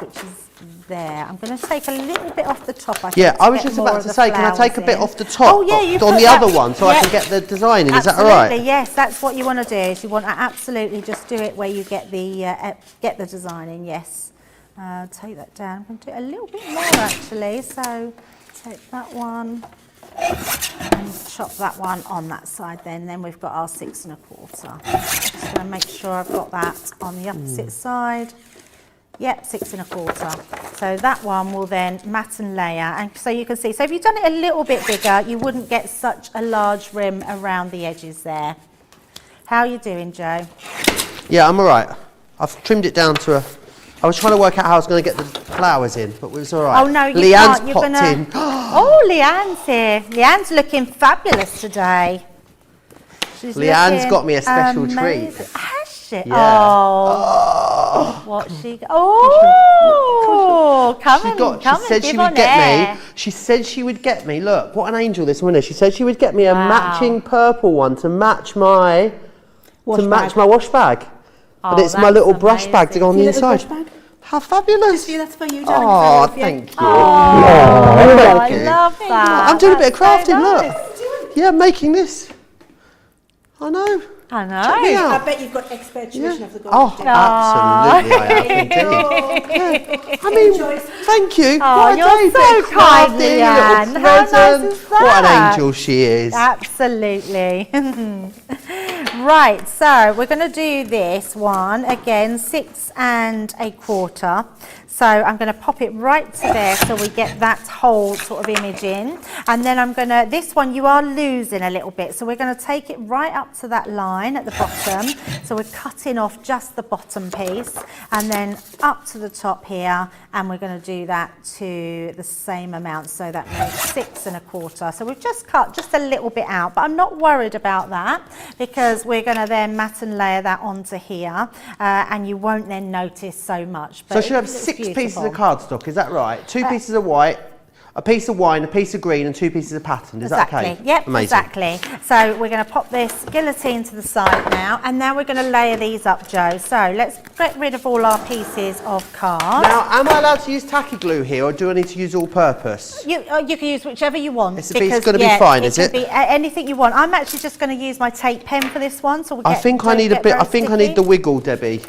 there. I'm going to take a little bit off the top. I was just about to say, can I take a bit off the top? Oh, yeah, you on the other one, so I can get the design in. Is that all right? Absolutely, yes. That's what you want to do. Is you want to absolutely just do it where you get the design in. Yes. Take that down. I'm going to do it a little bit more actually. So take that one and chop that one on that side. Then we've got our 6 1/4. Just going to make sure I've got that on the opposite side. Yep, 6 1/4. So that one will then mat and layer, and so you can see. So if you've done it a little bit bigger, you wouldn't get such a large rim around the edges there. How are you doing, Joe? Yeah, I'm all right. I've trimmed it down to I was trying to work out how I was going to get the flowers in, but it was all right. Oh no, you Leanne's can't. You're popped gonna. in. Oh, Leanne's here. Leanne's looking fabulous today. She's Leanne's looking got me a special amazing. treat. Has she? Yeah. Oh. What's she? Oh, come She and said give she on would get air. me. She said she would get me. Look, what an angel this one is. She said she would get me a Wow. matching purple one to match my Wash bag. wash bag. Oh, But it's my that's little brush bag to go on the Your little inside. brush bag? How fabulous! See, that's for you, darling. Oh, thank you. Oh, I you. love that. I'm doing a bit of That's so crafting. nice. Look, yeah, I'm making this. I know. I Check me know. out. I bet you've got expert tuition of the golden Oh, Day. absolutely, I have indeed. Yeah. I mean, thank you. Oh, What a you're day, so bit of kind, crafting, little Leanne. How nice present. is What that? an angel she is. Absolutely. Right, so we're going to do this one again, 6 1/4. So I'm going to pop it right to there so we get that whole sort of image in. And then I'm going to, this one you are losing a little bit. So we're going to take it right up to that line at the bottom. So we're cutting off just the bottom piece and then up to the top here. And we're going to do that to the same amount. So that makes 6 1/4. So we've just cut just a little bit out, but I'm not worried about that because we're going to then mat and layer that onto here. And you won't then notice so much. So I should have 6 pieces of cardstock, is that right? 2 pieces of white, a piece of wine, a piece of green and 2 pieces of pattern, is that okay? Yep, Amazing. exactly. So we're going to pop this guillotine to the side now and now we're going to layer these up, Joe. So let's get rid of all our pieces of card. Now, am I allowed to use tacky glue here or do I need to use all purpose? You can use whichever you want. It's going to be fine, is it? It can be anything you want. I'm actually just going to use my tape pen for this one. So I think I need a bit, I think I need the wiggle, Debbie.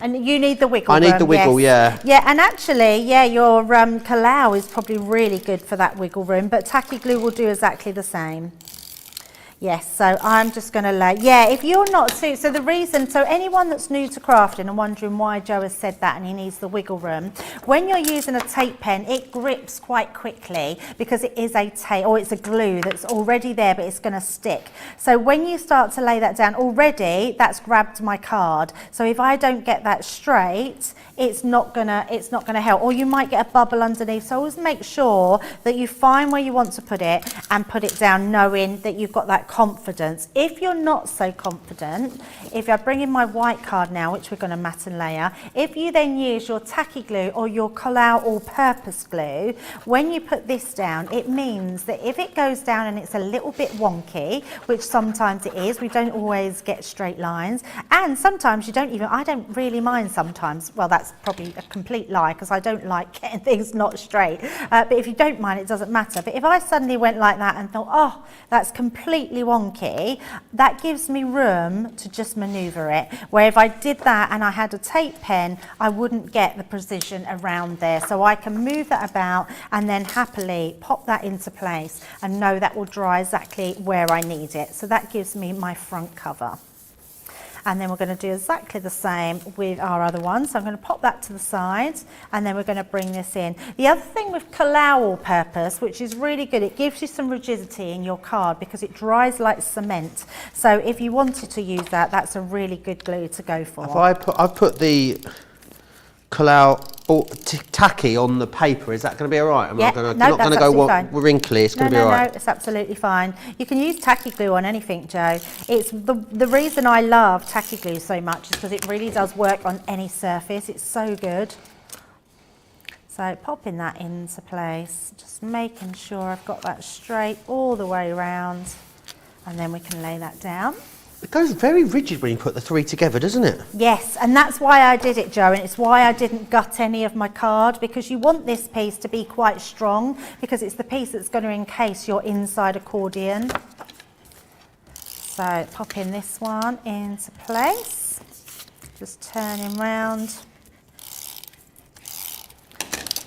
And you need the wiggle. I need the wiggle, yes. yeah. Yeah, and actually, yeah, your Kalau is probably really good for that wiggle room, but tacky glue will do exactly the same. Yes, so I'm just going to lay, yeah, if you're not, so the reason, so anyone that's new to crafting and wondering why Joe has said that and he needs the wiggle room, when you're using a tape pen, it grips quite quickly because it is a tape, or it's a glue that's already there, but it's going to stick. So when you start to lay that down, already that's grabbed my card. So if I don't get that straight, it's not gonna help, or you might get a bubble underneath. So always make sure that you find where you want to put it and put it down, knowing that you've got that confidence. If you're not so confident, if I bring in my white card now, which we're going to mat and layer, if you then use your tacky glue or your Kalau all-purpose glue, when you put this down, it means that if it goes down and it's a little bit wonky, which sometimes it is, we don't always get straight lines, and sometimes you don't even, I don't really mind sometimes, well that's probably a complete lie because I don't like getting things not straight, but if you don't mind it doesn't matter. But if I suddenly went like that and thought, oh, that's completely wonky, that gives me room to just maneuver it, where if I did that and I had a tape pen, I wouldn't get the precision around there. So I can move that about and then happily pop that into place and know that will dry exactly where I need it. So that gives me my front cover. And then we're going to do exactly the same with our other one. So I'm going to pop that to the side and then we're going to bring this in. The other thing with Kalau all-purpose, which is really good, it gives you some rigidity in your card because it dries like cement. So if you wanted to use that, that's a really good glue to go for. I've put the Kalau tacky on the paper, is that going to be all right? Yeah, Not going to go wrinkly, it's going to be all right. No, it's absolutely fine. You can use tacky glue on anything, Joe. It's the reason I love tacky glue so much is because it really does work on any surface. It's so good. So popping that into place, just making sure I've got that straight all the way around, and then we can lay that down. It goes very rigid when you put the 3 together, doesn't it? Yes, and that's why I did it, Joe, and it's why I didn't gut any of my card, because you want this piece to be quite strong, because it's the piece that's going to encase your inside accordion. So popping this one into place, just turning round,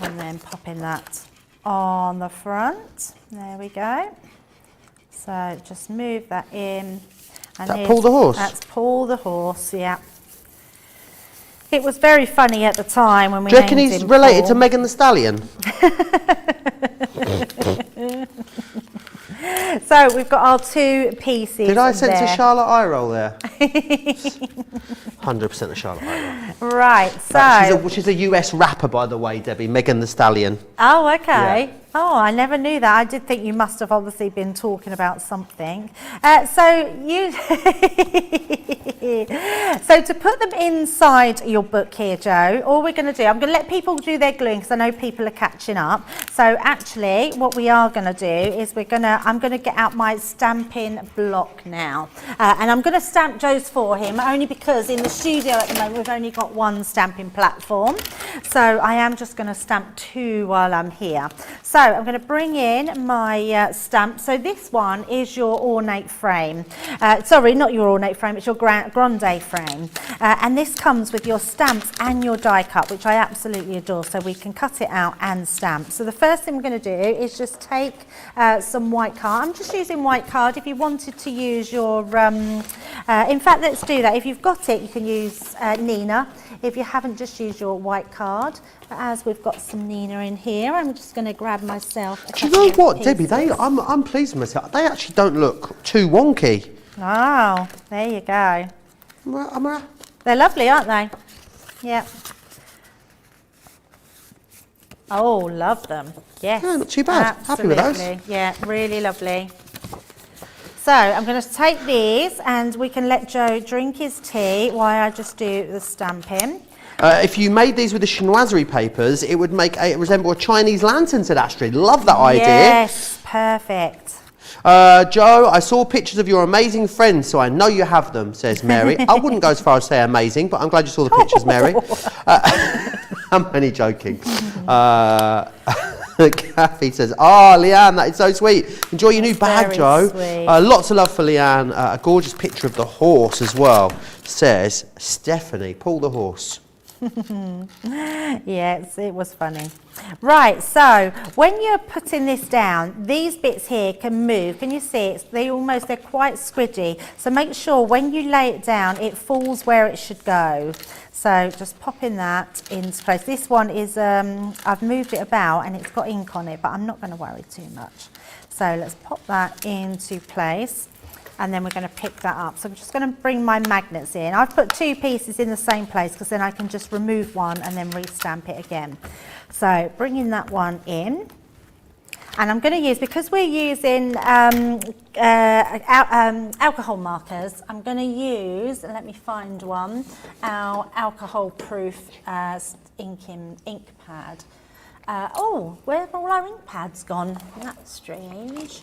and then popping that on the front. There we go. So just move that in. And that Pull the Horse? That's Pull the Horse, yeah. It was very funny at the time when we Do you reckon he's related to Megan the Stallion? So we've got our 2 pieces. Did I sense there. a Charlotte eye roll there? 100% a Charlotte eye roll. Right, so. She's a US rapper, by the way, Debbie, Megan Thee Stallion. Oh, okay. Yeah. Oh, I never knew that. I did think you must have obviously been talking about something. So to put them inside your book here, Joe, all we're going to do, I'm going to let people do their gluing because I know people are catching up. So actually, what we are going to do is I'm going to get out my stamping block now, and I'm going to stamp Joe's for him only because in the studio at the moment we've only got 1 stamping platform. So I am just going to stamp 2 while I'm here. So I'm going to bring in my stamp. So this one is your ornate frame. Sorry, not your ornate frame, it's your grande frame. And this comes with your stamps and your die cut, which I absolutely adore. So we can cut it out and stamp. So the first thing we're going to do is just take some white card. I'm just using white card. If you wanted to use your, in fact, let's do that. If you've got it, you can use Nina. If you haven't, just use your white card. But as we've got some Nina in here, I'm just going to grab myself a Do you know what, pieces. Debbie? I'm pleased with myself. They actually don't look too wonky. Oh, there you go. They're lovely, aren't they? Yeah. Oh, love them. Yes. Yeah, not too bad. Happy with those. Absolutely. Yeah, really lovely. So I'm going to take these and we can let Joe drink his tea while I just do the stamping. If you made these with the chinoiserie papers, it would resemble a Chinese lantern, said Astrid. Love that idea. Yes, perfect. Joe, I saw pictures of your amazing friends, so I know you have them, says Mary. I wouldn't go as far as say amazing, but I'm glad you saw the pictures, Mary. I'm only joking. Kathy says, Leanne, that is so sweet. Enjoy your new bag, Very Joe. sweet. Lots of love for Leanne. A gorgeous picture of the horse as well, says Stephanie. Pull the horse. Yes, it was funny. Right, so when you're putting this down, these bits here can move. Can you see? They're quite squidgy. So make sure when you lay it down, it falls where it should go. So just popping that into place. This one is, I've moved it about and it's got ink on it, but I'm not going to worry too much. So let's pop that into place. And then we're going to pick that up. So I'm just going to bring my magnets in. I've put 2 pieces in the same place because then I can just remove one and then re-stamp it again. So bringing that one in. And I'm going to use, because we're using alcohol markers, I'm going to use, let me find one, our alcohol-proof ink pad. Where have all our ink pads gone? That's strange.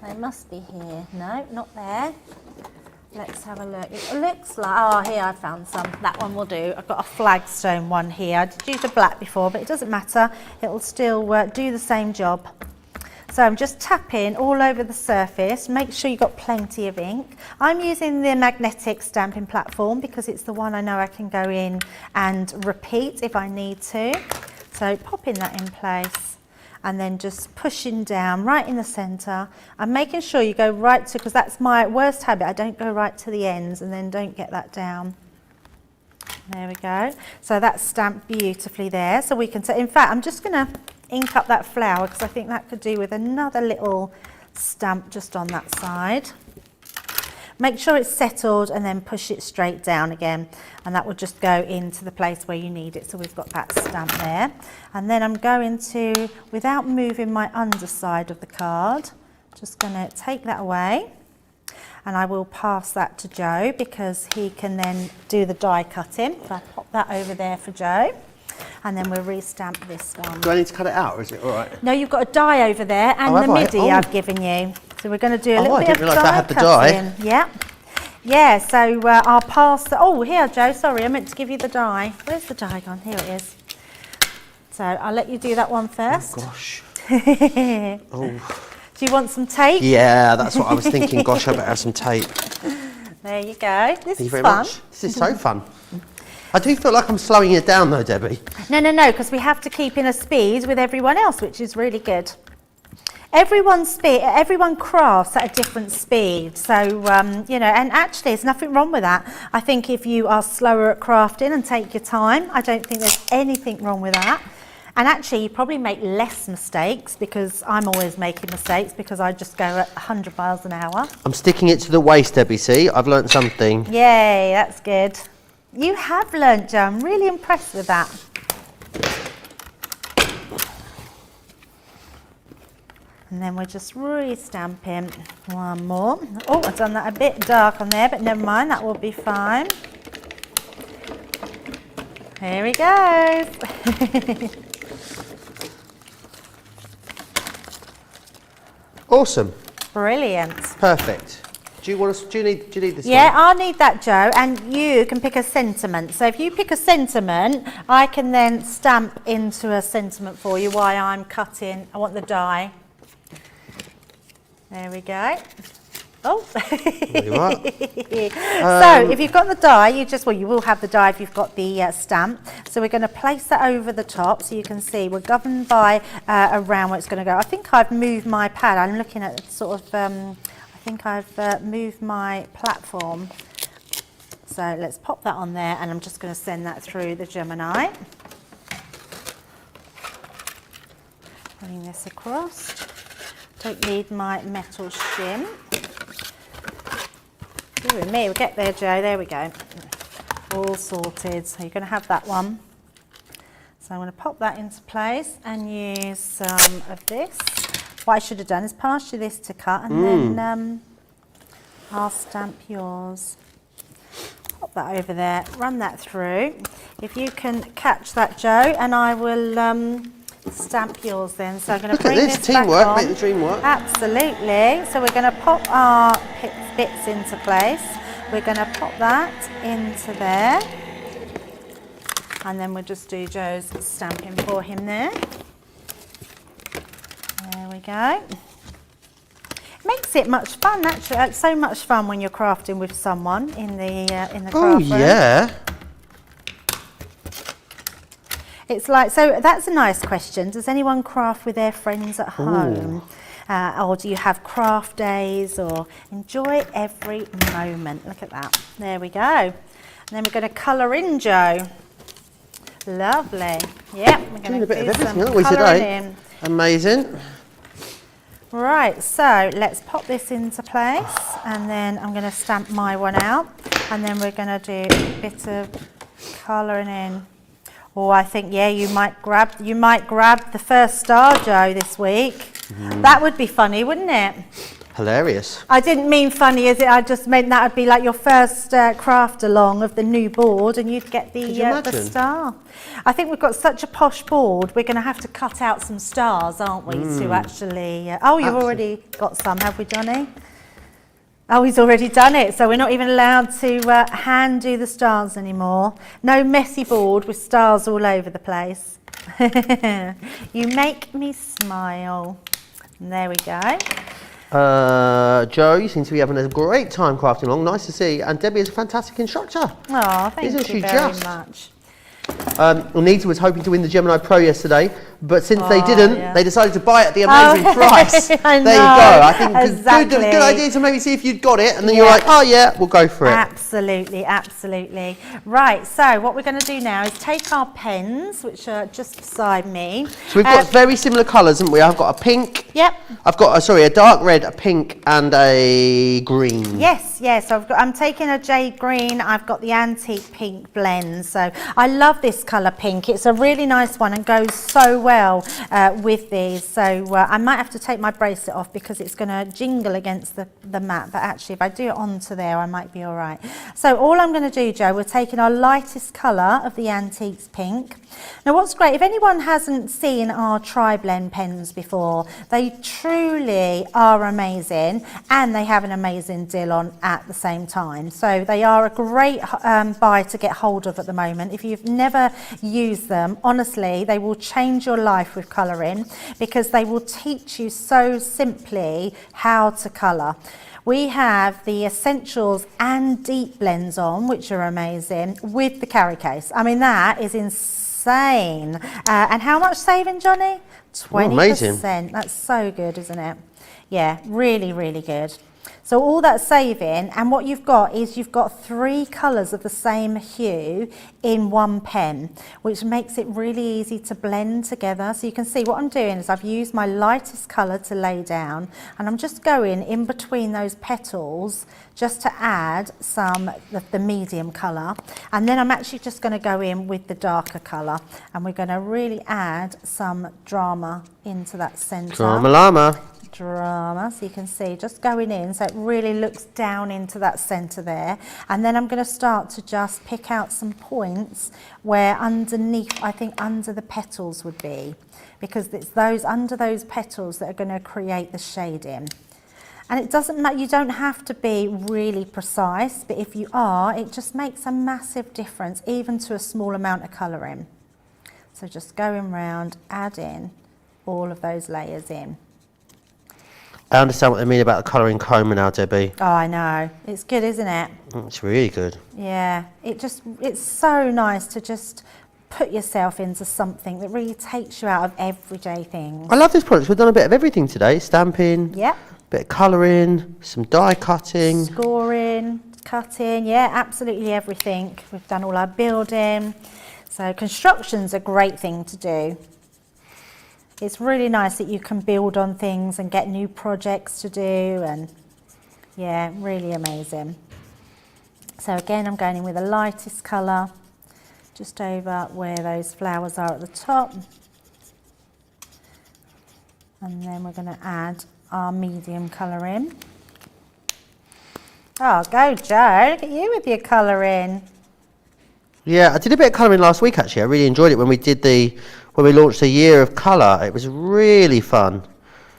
They must be here. No, not there. Let's have a look. It looks like, here I found some. That one will do. I've got a flagstone one here. I did use a black before, but it doesn't matter. It'll still do the same job. So I'm just tapping all over the surface. Make sure you've got plenty of ink. I'm using the magnetic stamping platform because it's the one I know I can go in and repeat if I need to. So popping that in place. And then just pushing down right in the centre and making sure you go right to, because that's my worst habit, I don't go right to the ends and then don't get that down. There we go. So that's stamped beautifully there. So we can, in fact, I'm just going to ink up that flower because I think that could do with another little stamp just on that side. Make sure it's settled and then push it straight down again, and that will just go into the place where you need it. So we've got that stamp there. And then I'm going to, without moving my underside of the card, just going to take that away, and I will pass that to Joe because he can then do the die cutting. So I'll pop that over there for Joe. And then we'll re-stamp this one. Do I need to cut it out, or is it all right? No, you've got a die over there and the MIDI I've given you. So we're going to do a little bit of die cutting. Yeah. Yeah, so I'll pass the, here, Joe, sorry, I meant to give you the die. Where's the die gone? Here it is. So I'll let you do that one first. Oh, gosh. Do you want some tape? Yeah, that's what I was thinking. Gosh, I better have some tape. There you go. This is very fun. much. This is so fun. I do feel like I'm slowing it down though, Debbie. No, because we have to keep in a speed with everyone else, which is really good. Everyone crafts at a different speed, so and actually there's nothing wrong with that. I think if you are slower at crafting and take your time, I don't think there's anything wrong with that. And actually, you probably make less mistakes because I'm always making mistakes because I just go at 100 miles an hour. I'm sticking it to the waist, Debbie, see? I've learnt something. Yay, that's good. You have learnt, Joe. I'm really impressed with that. And then we're just re-stamping one more. Oh, I've done that a bit dark on there, but never mind, that will be fine. Here he goes. Awesome. Brilliant. Perfect. Do you need this Yeah, one? I'll need that, Joe, and you can pick a sentiment. So if you pick a sentiment, I can then stamp into a sentiment for you while I'm cutting. I want the die. There we go. Oh. There you are. So if you've got the die, you will have the die if you've got the stamp. So we're going to place that over the top so you can see we're governed by around where it's going to go. I think I've moved my pad. I'm looking at sort of, I think I've moved my platform. So let's pop that on there and I'm just going to send that through the Gemini. Bring this across. Don't need my metal shim. You and me, we'll get there, Joe. There we go. All sorted. So you're going to have that one. So I'm going to pop that into place and use some of this. What I should have done is pass you this to cut and then I'll stamp yours. Pop that over there, run that through. If you can catch that, Joe, and I will stamp yours then. So I'm going to bring this teamwork, back on. make the dream work. Absolutely. So we're going to pop our bits into place. We're going to pop that into there. And then we'll just do Joe's stamping for him there. There we go. Makes it much fun, actually. It's so much fun when you're crafting with someone in the craft room. Yeah. It's like, so that's a nice question. Does anyone craft with their friends at home? Or do you have craft days, or enjoy every moment? Look at that. There we go. And then we're going to colour in, Joe. Lovely. Yep, we're going to do some colouring in. Amazing. Right, so let's pop this into place, and then I'm going to stamp my one out, and then we're going to do a bit of colouring in. Oh, I think, yeah, you might grab the first star, Joe, this week. That would be funny, wouldn't it? Hilarious. I didn't mean funny, is it? I just meant that would be like your first craft along of the new board, and you'd get the star. I think we've got such a posh board, we're going to have to cut out some stars, aren't we, to actually... oh, you've already got some, have we, Johnny? Oh, he's already done it, so we're not even allowed to hand do the stars anymore. No messy board with stars all over the place. You make me smile. And there we go. Joe, you seem to be having a great time crafting along. Nice to see. And Debbie is a fantastic instructor. Oh, thank you very much. Anita was hoping to win the Gemini Pro yesterday, but since they didn't, they decided to buy it at the amazing price. I know, there you go. I think exactly. good idea to maybe see if you'd got it, and then you're like, oh yeah, we'll go for it. Absolutely, absolutely. Right, so what we're going to do now is take our pens, which are just beside me. So we've got very similar colours, haven't we? I've got a pink. Yep. I've got a dark red, a pink, and a green. Yes. I'm taking a jade green. I've got the antique pink blend. So I love this colour pink. It's a really nice one and goes so well with these. So I might have to take my bracelet off because it's going to jingle against the mat. But actually, if I do it onto there, I might be all right. So all I'm going to do, Joe, we're taking our lightest colour of the antiques pink. Now, what's great, if anyone hasn't seen our tri-blend pens before, they truly are amazing, and they have an amazing deal on at the same time. So they are a great buy to get hold of at the moment. If you've never used them, honestly, they will change your life with colouring, because they will teach you so simply how to colour. We have the essentials and deep blends on, which are amazing, with the carry case. I mean, that is insane. And how much saving, Johnny? 20%. Oh, amazing. That's so good, isn't it? Yeah, really, really good. So all that's saving, and what you've got is you've got 3 colours of the same hue in one pen, which makes it really easy to blend together. So you can see what I'm doing is I've used my lightest colour to lay down, and I'm just going in between those petals just to add some of the medium colour. And then I'm actually just going to go in with the darker colour, and we're going to really add some drama into that centre. Drama llama. Drama, so you can see just going in, so it really looks down into that centre there. And then I'm going to start to just pick out some points where underneath, I think under the petals would be, because it's those under those petals that are going to create the shading. And it doesn't matter, you don't have to be really precise, but if you are, it just makes a massive difference, even to a small amount of colouring. So just going round, adding all of those layers in. I understand what they mean about the colouring coma now, Debbie. Oh, I know. It's good, isn't it? It's really good. Yeah. It's so nice to just put yourself into something that really takes you out of everyday things. I love this product. We've done a bit of everything today. Stamping, Yep. bit of colouring, some die cutting. Scoring, cutting, yeah, absolutely everything. We've done all our building. So construction's a great thing to do. It's really nice that you can build on things and get new projects to do, and yeah, really amazing. So again, I'm going in with the lightest colour, just over where those flowers are at the top. And then we're going to add our medium colour in. Oh, go Joe, look at you with your colouring. Yeah, I did a bit of colouring last week actually. I really enjoyed it when we launched the Year of Colour. It was really fun.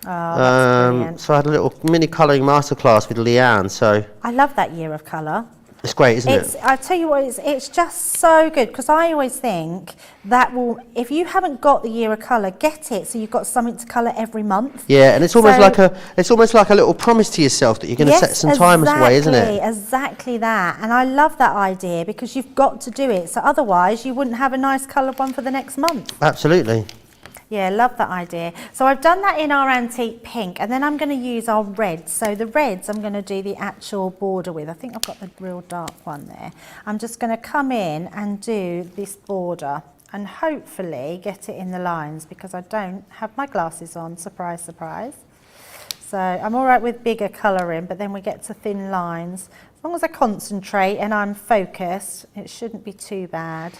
Oh, that's brilliant. So I had a little mini colouring masterclass with Leanne. So I love that Year of Colour. it's great, isn't it? I tell you what, it's just so good, because I always think that if you haven't got the Year of Colour, get it so you've got something to colour every month. Yeah, and it's almost like a little promise to yourself that you're going to set some time away, isn't it? Exactly that. And I love that idea, because you've got to do it. So otherwise you wouldn't have a nice coloured one for the next month. Absolutely. Yeah, love that idea. So I've done that in our antique pink, and then I'm going to use our reds. So the reds I'm going to do the actual border with. I think I've got the real dark one there. I'm just going to come in and do this border and hopefully get it in the lines, because I don't have my glasses on, surprise, surprise. So I'm all right with bigger colouring, but then we get to thin lines. As long as I concentrate and I'm focused, it shouldn't be too bad.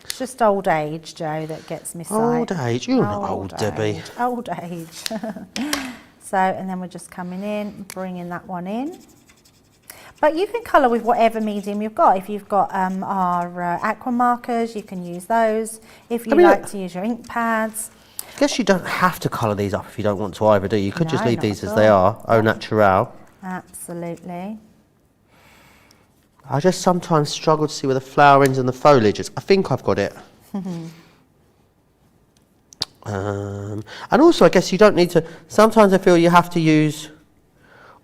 It's just old age, Joe, that gets me sight. Old age? You're not old, Debbie. Old age. So, and then we're just coming in, bringing that one in. But you can colour with whatever medium you've got. If you've got our aqua markers, you can use those. If you like to use your ink pads. I guess you don't have to colour these up if you don't want to either, do you? You could just leave not these at as they all. are, au naturel. Absolutely. I just sometimes struggle to see where the flower ends and the foliage is. I think I've got it. And also, I guess you don't need to... Sometimes I feel you have to use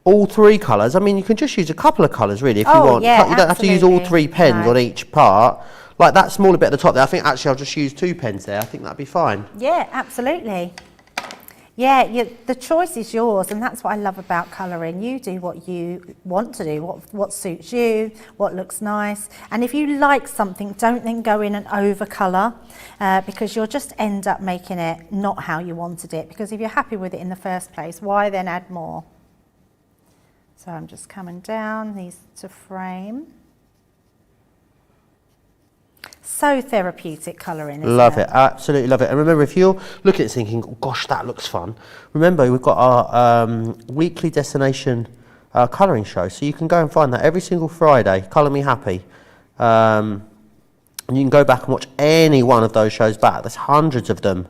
all 3 colours. I mean, you can just use a couple of colours, really, if you want. Yeah, you don't have to use all 3 pens on each part. Like that smaller bit at the top there, I think actually I'll just use 2 pens there. I think that'd be fine. Yeah, absolutely. Yeah, the choice is yours, and that's what I love about colouring. You do what you want to do, what suits you, what looks nice. And if you like something, don't then go in and over colour, because you'll just end up making it not how you wanted it. Because if you're happy with it in the first place, why then add more? So I'm just coming down these to frame. So therapeutic colouring, isn't Love it, absolutely love it. And remember, if you're looking at it thinking, oh, gosh, that looks fun, remember we've got our weekly destination colouring show, so you can go and find that every single Friday, Colour Me Happy. And you can go back and watch any one of those shows back. There's hundreds of them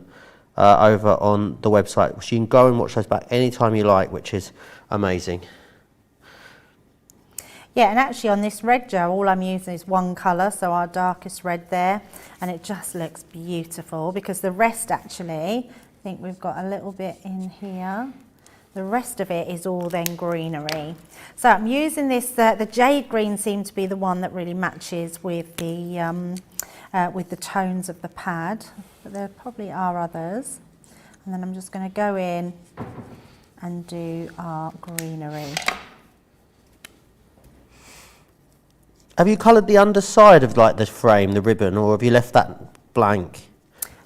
over on the website, so you can go and watch those back anytime you like, which is amazing. Yeah, and actually on this red gel, all I'm using is one colour, so our darkest red there, and it just looks beautiful, because the rest actually, I think we've got a little bit in here. The rest of it is all then greenery. So I'm using this, the jade green seemed to be the one that really matches with the tones of the pad, but there probably are others. And then I'm just going to go in and do our greenery. Have you coloured the underside of like the frame, the ribbon, or have you left that blank?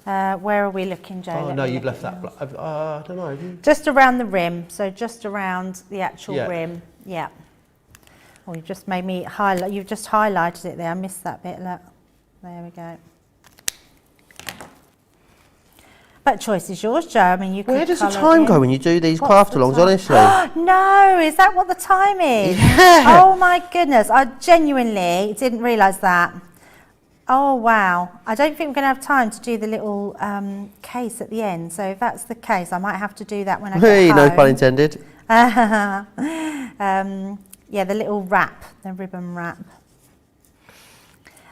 Where are we looking, Joe? Oh Let no, me you've look left at that. yours. I don't know. Have you? Just around the rim, so just around the actual Yeah. rim. Yeah. Oh, you just made me highlight. You've just highlighted it there. I missed that bit. Look. There we go. But choice is yours, Joe. I mean, you could. Where does the colour it time in. go when you do these What's craft the alongs? time? Honestly. No, is that what the time is? Yeah. Oh my goodness, I genuinely didn't realise that. Oh wow, I don't think we're going to have time to do the little case at the end. So if that's the case, I might have to do that when I get Hey, home. no pun intended. Yeah, the little wrap, the ribbon wrap.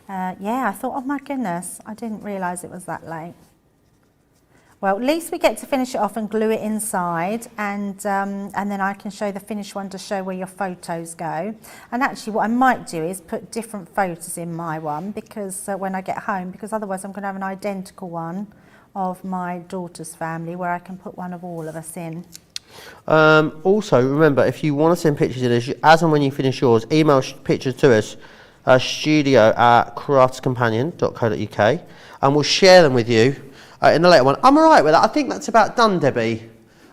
Yeah, I thought, oh my goodness, I didn't realise it was that late. Well, at least we get to finish it off and glue it inside, and then I can show the finished one to show where your photos go. And actually what I might do is put different photos in my one, because when I get home, because otherwise I'm going to have an identical one of my daughter's family where I can put one of all of us in. Also, remember, if you want to send pictures in, as and when you finish yours, email pictures to us, studio@craftscompanion.co.uk, and we'll share them with you in the later one. I'm all right with that. I think that's about done, Debbie.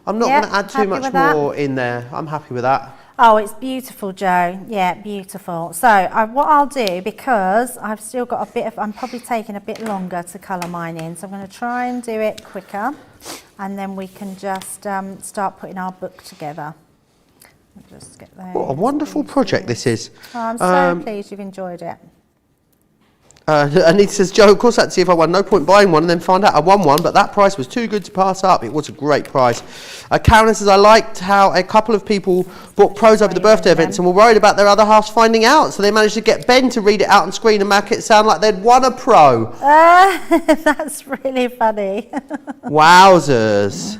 I'm not going to add too happy much with that? more in there. I'm happy with that. Oh, it's beautiful, Joe. Yeah, beautiful. So what I'll do, because I've still got a bit of, I'm probably taking a bit longer to colour mine in, so I'm going to try and do it quicker, and then we can just start putting our book together. I'll just get those. What a wonderful project this is. Oh, I'm so pleased you've enjoyed it. Anita says, Joe, of course I'd see if I won. No point buying one and then find out I won one, but that price was too good to pass up. It was a great price. Karen says, I liked how a couple of people bought pros over the birthday events and were worried about their other halves finding out, so they managed to get Ben to read it out on screen and make it sound like they'd won a pro. That's really funny. Wowzers.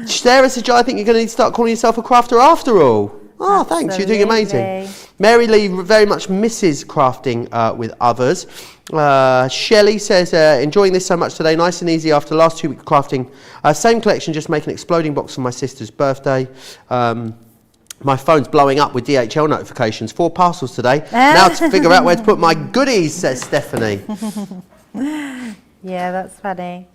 Sarah says, Joe, I think you're going to need to start calling yourself a crafter after all. Oh, thanks. You're doing amazing. Absolutely. Mary Lee very much misses crafting with others. Shelley says, enjoying this so much today. Nice and easy after the last 2 weeks of crafting. Same collection, just make an exploding box for my sister's birthday. My phone's blowing up with DHL notifications. 4 parcels today. Now to figure out where to put my goodies, says Stephanie. Yeah, that's funny.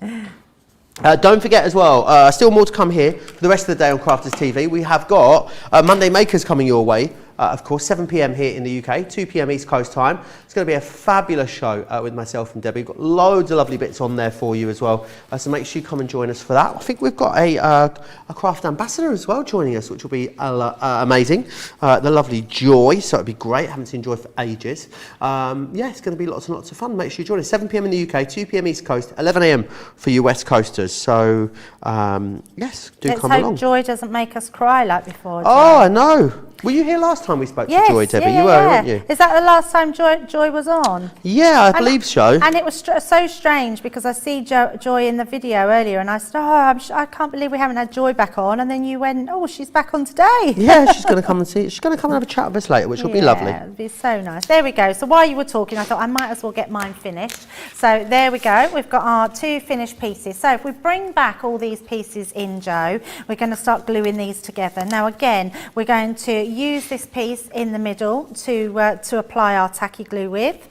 Don't forget as well, still more to come here for the rest of the day on Crafters TV. We have got Monday Makers coming your way, of course, 7 p.m. here in the UK, 2 p.m. East Coast time. It's going to be a fabulous show with myself and Debbie. We've got loads of lovely bits on there for you as well, so make sure you come and join us for that. I think we've got a craft ambassador as well joining us, which will be amazing. The lovely Joy, so it'll be great. Haven't seen Joy for ages. Yeah, it's going to be lots and lots of fun. Make sure you join us. 7 p.m. in the UK, 2 p.m. East Coast, 11 a.m. for you West Coasters. So, yes, do Let's come hope along. Joy doesn't make us cry like before. Joy. Oh, I know. Were you here last time we spoke to Joy, Debbie? You were, weren't you? Is that the last time Joy was on? Yeah, I believe so. And it was so strange because I see Joy in the video earlier, and I said, "Oh, I can't believe we haven't had Joy back on." And then you went, "Oh, she's back on today." Yeah, she's going to come and see. She's going to come and have a chat with us later, which will be lovely. Yeah, it'll be so nice. There we go. So while you were talking, I thought I might as well get mine finished. So there we go. We've got our 2 finished pieces. So if we bring back all these pieces in, Joe, we're going to start gluing these together. Now again, we're going to use this piece in the middle to apply our tacky glue with.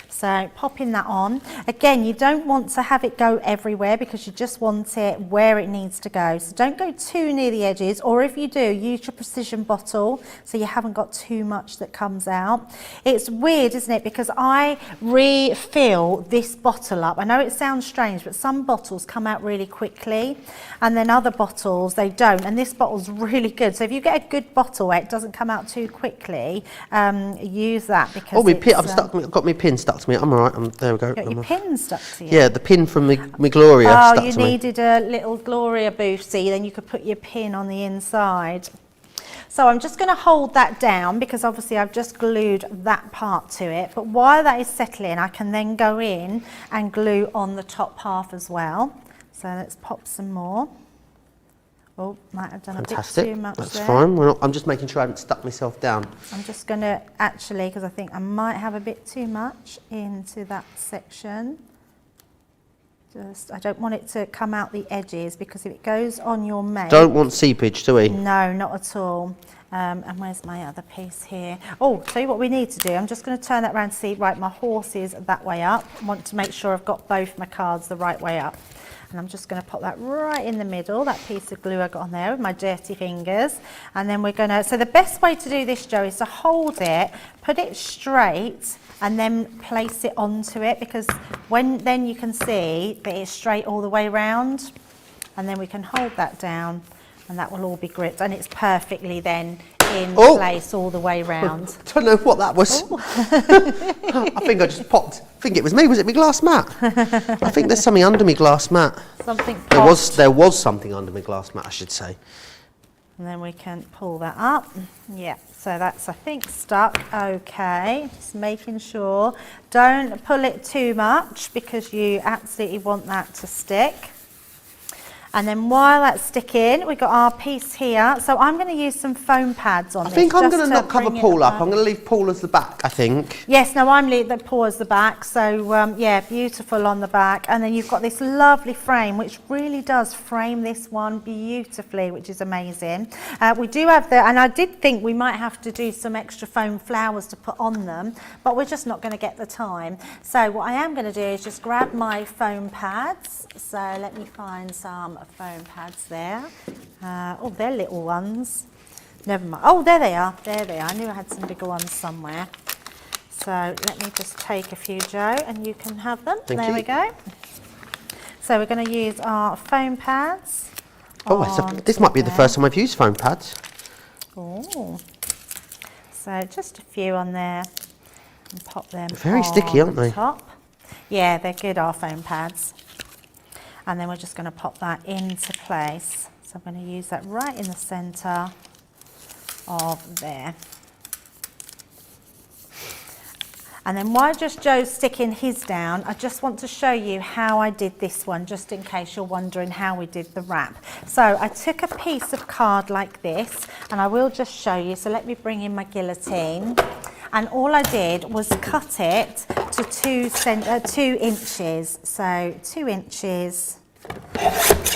So popping that on. Again, you don't want to have it go everywhere because you just want it where it needs to go. So don't go too near the edges, or if you do, use your precision bottle so you haven't got too much that comes out. It's weird, isn't it? Because I refill this bottle up. I know it sounds strange, but some bottles come out really quickly and then other bottles, they don't. And this bottle's really good. So if you get a good bottle where it doesn't come out too quickly, use that because Oh, I've got my pin stuck to me. I'm all right. There we go. got your pin stuck to you. Yeah, the pin from my Gloria stuck to me. Oh, you needed a little Gloria boosty, then you could put your pin on the inside. So I'm just going to hold that down because obviously I've just glued that part to it. But while that is settling, I can then go in and glue on the top half as well. So let's pop some more. Oh, might have done Fantastic. a bit too much That's there. fine. I'm just making sure I haven't stuck myself down. I'm just going to actually, because I think I might have a bit too much into that section. I don't want it to come out the edges, because if it goes on your make... Don't want seepage, do we? No, not at all. And where's my other piece here? Oh, tell you what we need to do. I'm just going to turn that around to see, right, my horse is that way up. I want to make sure I've got both my cards the right way up. And I'm just going to pop that right in the middle, that piece of glue I got on there with my dirty fingers. And then we're going to, so the best way to do this, Jo, is to hold it, put it straight, and then place it onto it, because then you can see that it's straight all the way round. And then we can hold that down, and that will all be gripped, and it's perfectly then in place all the way round. I don't know what that was. I think I just popped. I think it was me. Was it my glass mat? I think there's something under my glass mat. Something popped. There was something under my glass mat, I should say. And then we can pull that up. Yeah, so that's, I think, stuck okay. Just making sure. Don't pull it too much, because you absolutely want that to stick. And then while that's sticking, we've got our piece here. So I'm going to use some foam pads on this. I think I'm going to not cover Paul up. I'm going to leave Paul as the back, I think. Yes, no, I'm leaving Paul as the back. So, yeah, beautiful on the back. And then you've got this lovely frame, which really does frame this one beautifully, which is amazing. We do have and I did think we might have to do some extra foam flowers to put on them, but we're just not going to get the time. So what I am going to do is just grab my foam pads. So let me find some foam pads there. Oh, they're little ones. Never mind. Oh, there they are. There they are. I knew I had some bigger ones somewhere. So let me just take a few, Jo, and you can have them. There we go. So we're going to use our foam pads. Oh, this might be the first time I've used foam pads. Oh. So just a few on there, and pop them. Very sticky, aren't they? Top. Yeah, they're good, our foam pads. And then we're just going to pop that into place. So I'm going to use that right in the centre of there. And then while Joe's sticking his down, I just want to show you how I did this one, just in case you're wondering how we did the wrap. So I took a piece of card like this, and I will just show you. So let me bring in my guillotine. And all I did was cut it to 2 inches. So 2 inches,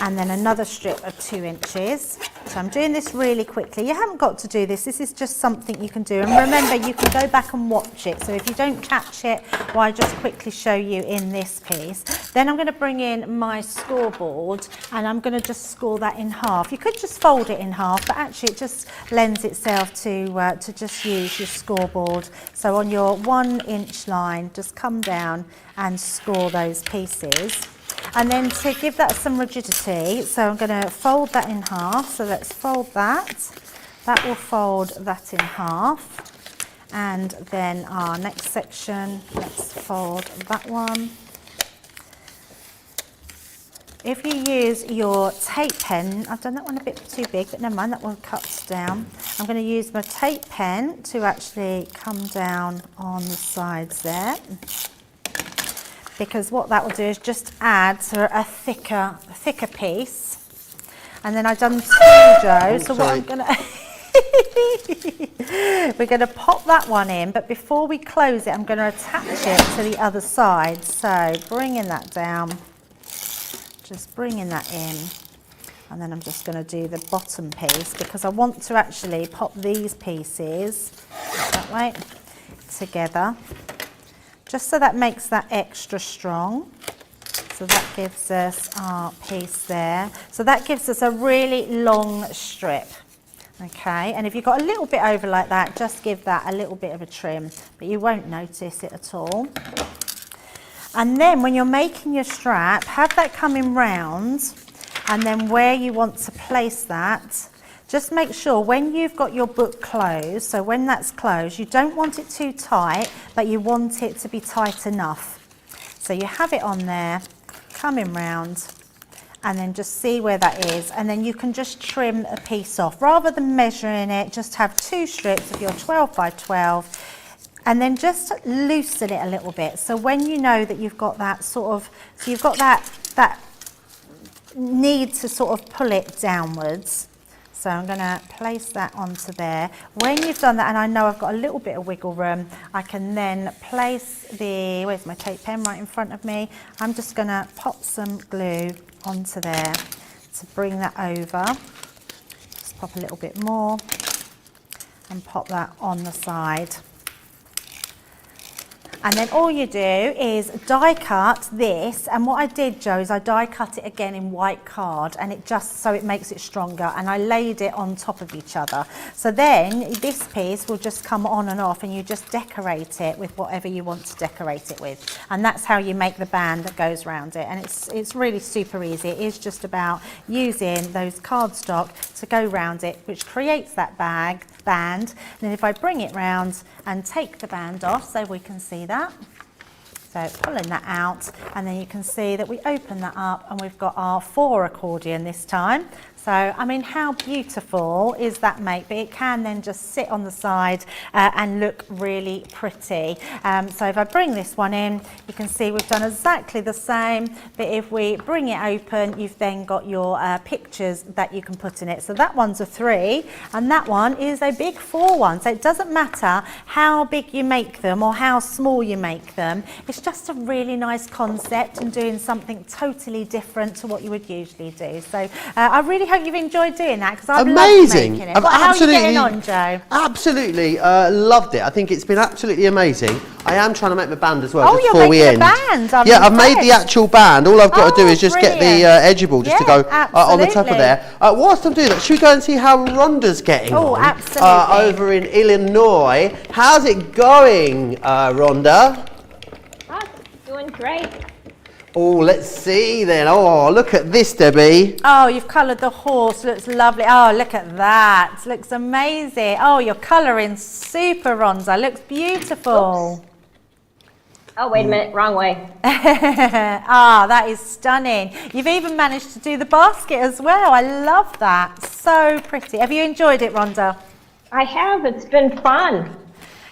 and then another strip of 2 inches. So I'm doing this really quickly. You haven't got to do this. This is just something you can do. And remember, you can go back and watch it. So if you don't catch it, well, I just quickly show you in this piece. Then I'm going to bring in my scoreboard, and I'm going to just score that in half. You could just fold it in half, but actually it just lends itself to just use your scoreboard. So on your 1 inch line, just come down and score those pieces. And then to give that some rigidity, so I'm going to fold that in half. So let's fold that. That will fold that in half. And then our next section, let's fold that one. If you use your tape pen, I've done that one a bit too big, but never mind, that one cuts down. I'm going to use my tape pen to actually come down on the sides there, because what that will do is just add to a thicker piece. And then I've done 2, Jo, so what I'm going to... We're going to pop that one in, but before we close it, I'm going to attach it to the other side. So bringing that down, just bringing that in, and then I'm just going to do the bottom piece, because I want to actually pop these pieces that way together, just so that makes that extra strong. So that gives us our piece there. So that gives us a really long strip. Okay, and if you've got a little bit over like that, just give that a little bit of a trim, but you won't notice it at all. And then when you're making your strap, have that coming round, and then where you want to place that, just make sure when you've got your book closed, so when that's closed, you don't want it too tight, but you want it to be tight enough. So you have it on there, coming round, and then just see where that is, and then you can just trim a piece off. Rather than measuring it, just have 2 strips of your 12 by 12, and then just loosen it a little bit. So when you know that you've got that sort of, so you've got that need to sort of pull it downwards. So I'm going to place that onto there. When you've done that, and I know I've got a little bit of wiggle room, I can then place the, where's my tape pen, right in front of me. I'm just going to pop some glue onto there to bring that over. Just pop a little bit more and pop that on the side. And then all you do is die cut this, and what I did, Joe, is I die cut it again in white card, and it just so it makes it stronger, and I laid it on top of each other. So then this piece will just come on and off, and you just decorate it with whatever you want to decorate it with, and that's how you make the band that goes around it. And it's really super easy. It is just about using those cardstock to go round it, which creates that band. And then if I bring it round and take the band off so we can see that, so pulling that out, and then you can see that we open that up and we've got our 4 accordion this time. So, I mean, how beautiful is that, mate? But it can then just sit on the side and look really pretty. So if I bring this one in, you can see we've done exactly the same, but if we bring it open, you've then got your pictures that you can put in it. So that one's a 3, and that one is a big 4 one. So it doesn't matter how big you make them or how small you make them. It's just a really nice concept and doing something totally different to what you would usually do. So I really hope you've enjoyed doing that, because I've loved making it. How are you getting on, Joe? Absolutely loved it. I think it's been absolutely amazing. I am trying to make my band as well. Oh, just you're before we making end. a band. Yeah, I've made the actual band. All I've got to do is just get the edgeable just to go on the top of there. Whilst I'm doing that, should we go and see how Rhonda's getting on? Oh, absolutely. Over in Illinois. How's it going, Rhonda? Oh, doing great. Oh, let's see then. Oh, look at this, Debbie. Oh, you've coloured the horse. Looks lovely. Oh, look at that. Looks amazing. Oh, you're colouring super, Rhonda. Looks beautiful. Oops. Oh, wait a minute. Wrong way. Ah, that is stunning. You've even managed to do the basket as well. I love that. So pretty. Have you enjoyed it, Rhonda? I have. It's been fun.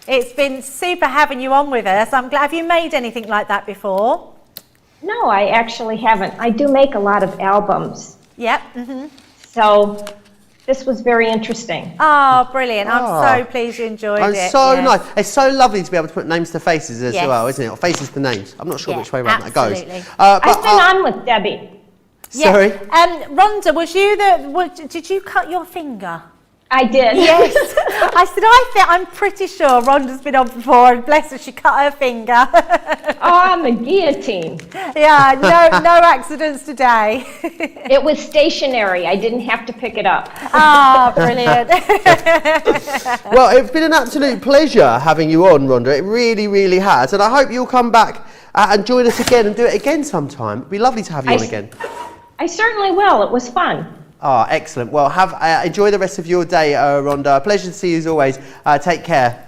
It's been super having you on with us. I'm glad. Have you made anything like that before? No, I actually haven't. I do make a lot of albums. Yep. So this was very interesting. Oh, brilliant. I'm so pleased you enjoyed it. It's so nice. It's so lovely to be able to put names to faces as well, isn't it? Or faces to names. I'm not sure which way around that goes. I've been on with Debbie. Sorry? Rhonda, did you cut your finger? I did. Yes. I'm pretty sure Rhonda's been on before, and bless her, she cut her finger. Oh, I'm a guillotine. Yeah, no accidents today. It was stationary. I didn't have to pick it up. Ah, brilliant. Well, it's been an absolute pleasure having you on, Rhonda. It really, really has. And I hope you'll come back and join us again and do it again sometime. It'd be lovely to have you on again. I certainly will. It was fun. Oh, excellent. Well, enjoy the rest of your day, Rhonda. Pleasure to see you as always. Take care.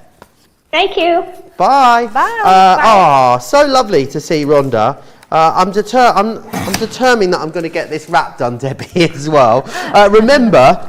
Thank you. Bye. Bye. Oh, so lovely to see Rhonda. I'm determined that I'm going to get this wrap done, Debbie, as well. Remember,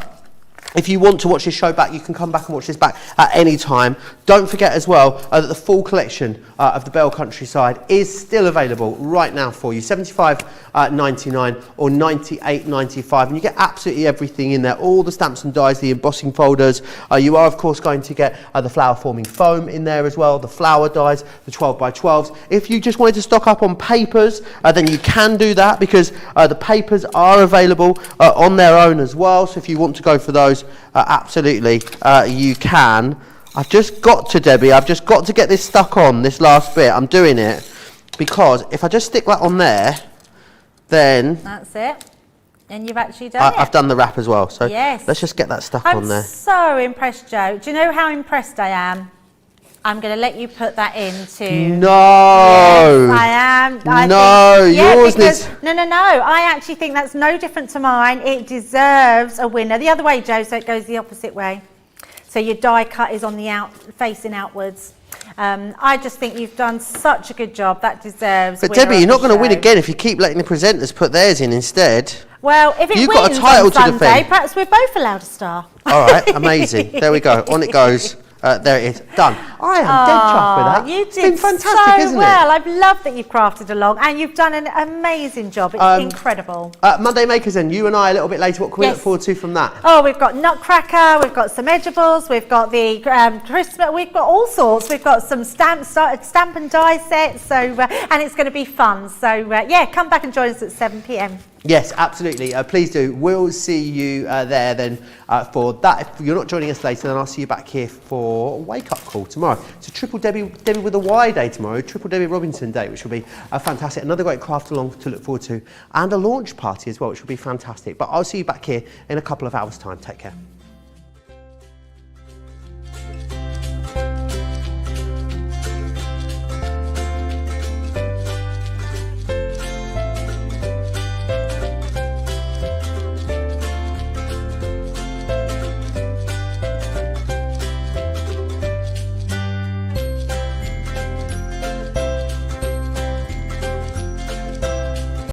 if you want to watch this show back, you can come back and watch this back at any time. Don't forget as well that the full collection of the Belle Countryside is still available right now for you. $75.99 or $98.95, and you get absolutely everything in there. All the stamps and dies, the embossing folders. You are of course going to get the flower forming foam in there as well, the flower dies, the 12x12s. If you just wanted to stock up on papers, then you can do that, because the papers are available on their own as well. So if you want to go for those, absolutely you can. I've just got to get this stuck on, this last bit. I'm doing it because if I just stick that on there, then that's it. And you've actually done it. I've done the wrap as well. So yes. Let's just get that stuck on there. I'm so impressed, Joe. Do you know how impressed I am? I'm going to let you put that into... No! Yes, I am. Yours needs... No. I actually think that's no different to mine. It deserves a winner. The other way, Joe, so it goes the opposite way. So your die cut is on the facing outwards. I just think you've done such a good job. That deserves... But Debbie, you're not going to win again if you keep letting the presenters put theirs in instead. Well, if it You've wins got a title on Sunday, to defend. perhaps we're both allowed a star. All right, amazing. There we go. On it goes. There it is. Done. I am dead chuffed with that. You It's did been fantastic, so isn't well. I've loved that you've crafted along, and you've done an amazing job. It's incredible. Monday Makers then, you and I a little bit later, what can we Yes. look forward to from that? Oh, we've got Nutcracker, we've got some edibles, we've got the Christmas, we've got all sorts. We've got some stamp and die sets, so and it's going to be fun. So yeah, come back and join us at 7 p.m. Yes, absolutely. Please do. We'll see you there then for that. If you're not joining us later, then I'll see you back here for Wake Up Call tomorrow. So Triple Debbie with a Y day tomorrow, Triple Debbie Robinson Day, which will be fantastic. Another great craft along to look forward to, and a launch party as well, which will be fantastic. But I'll see you back here in a couple of hours' time. Take care.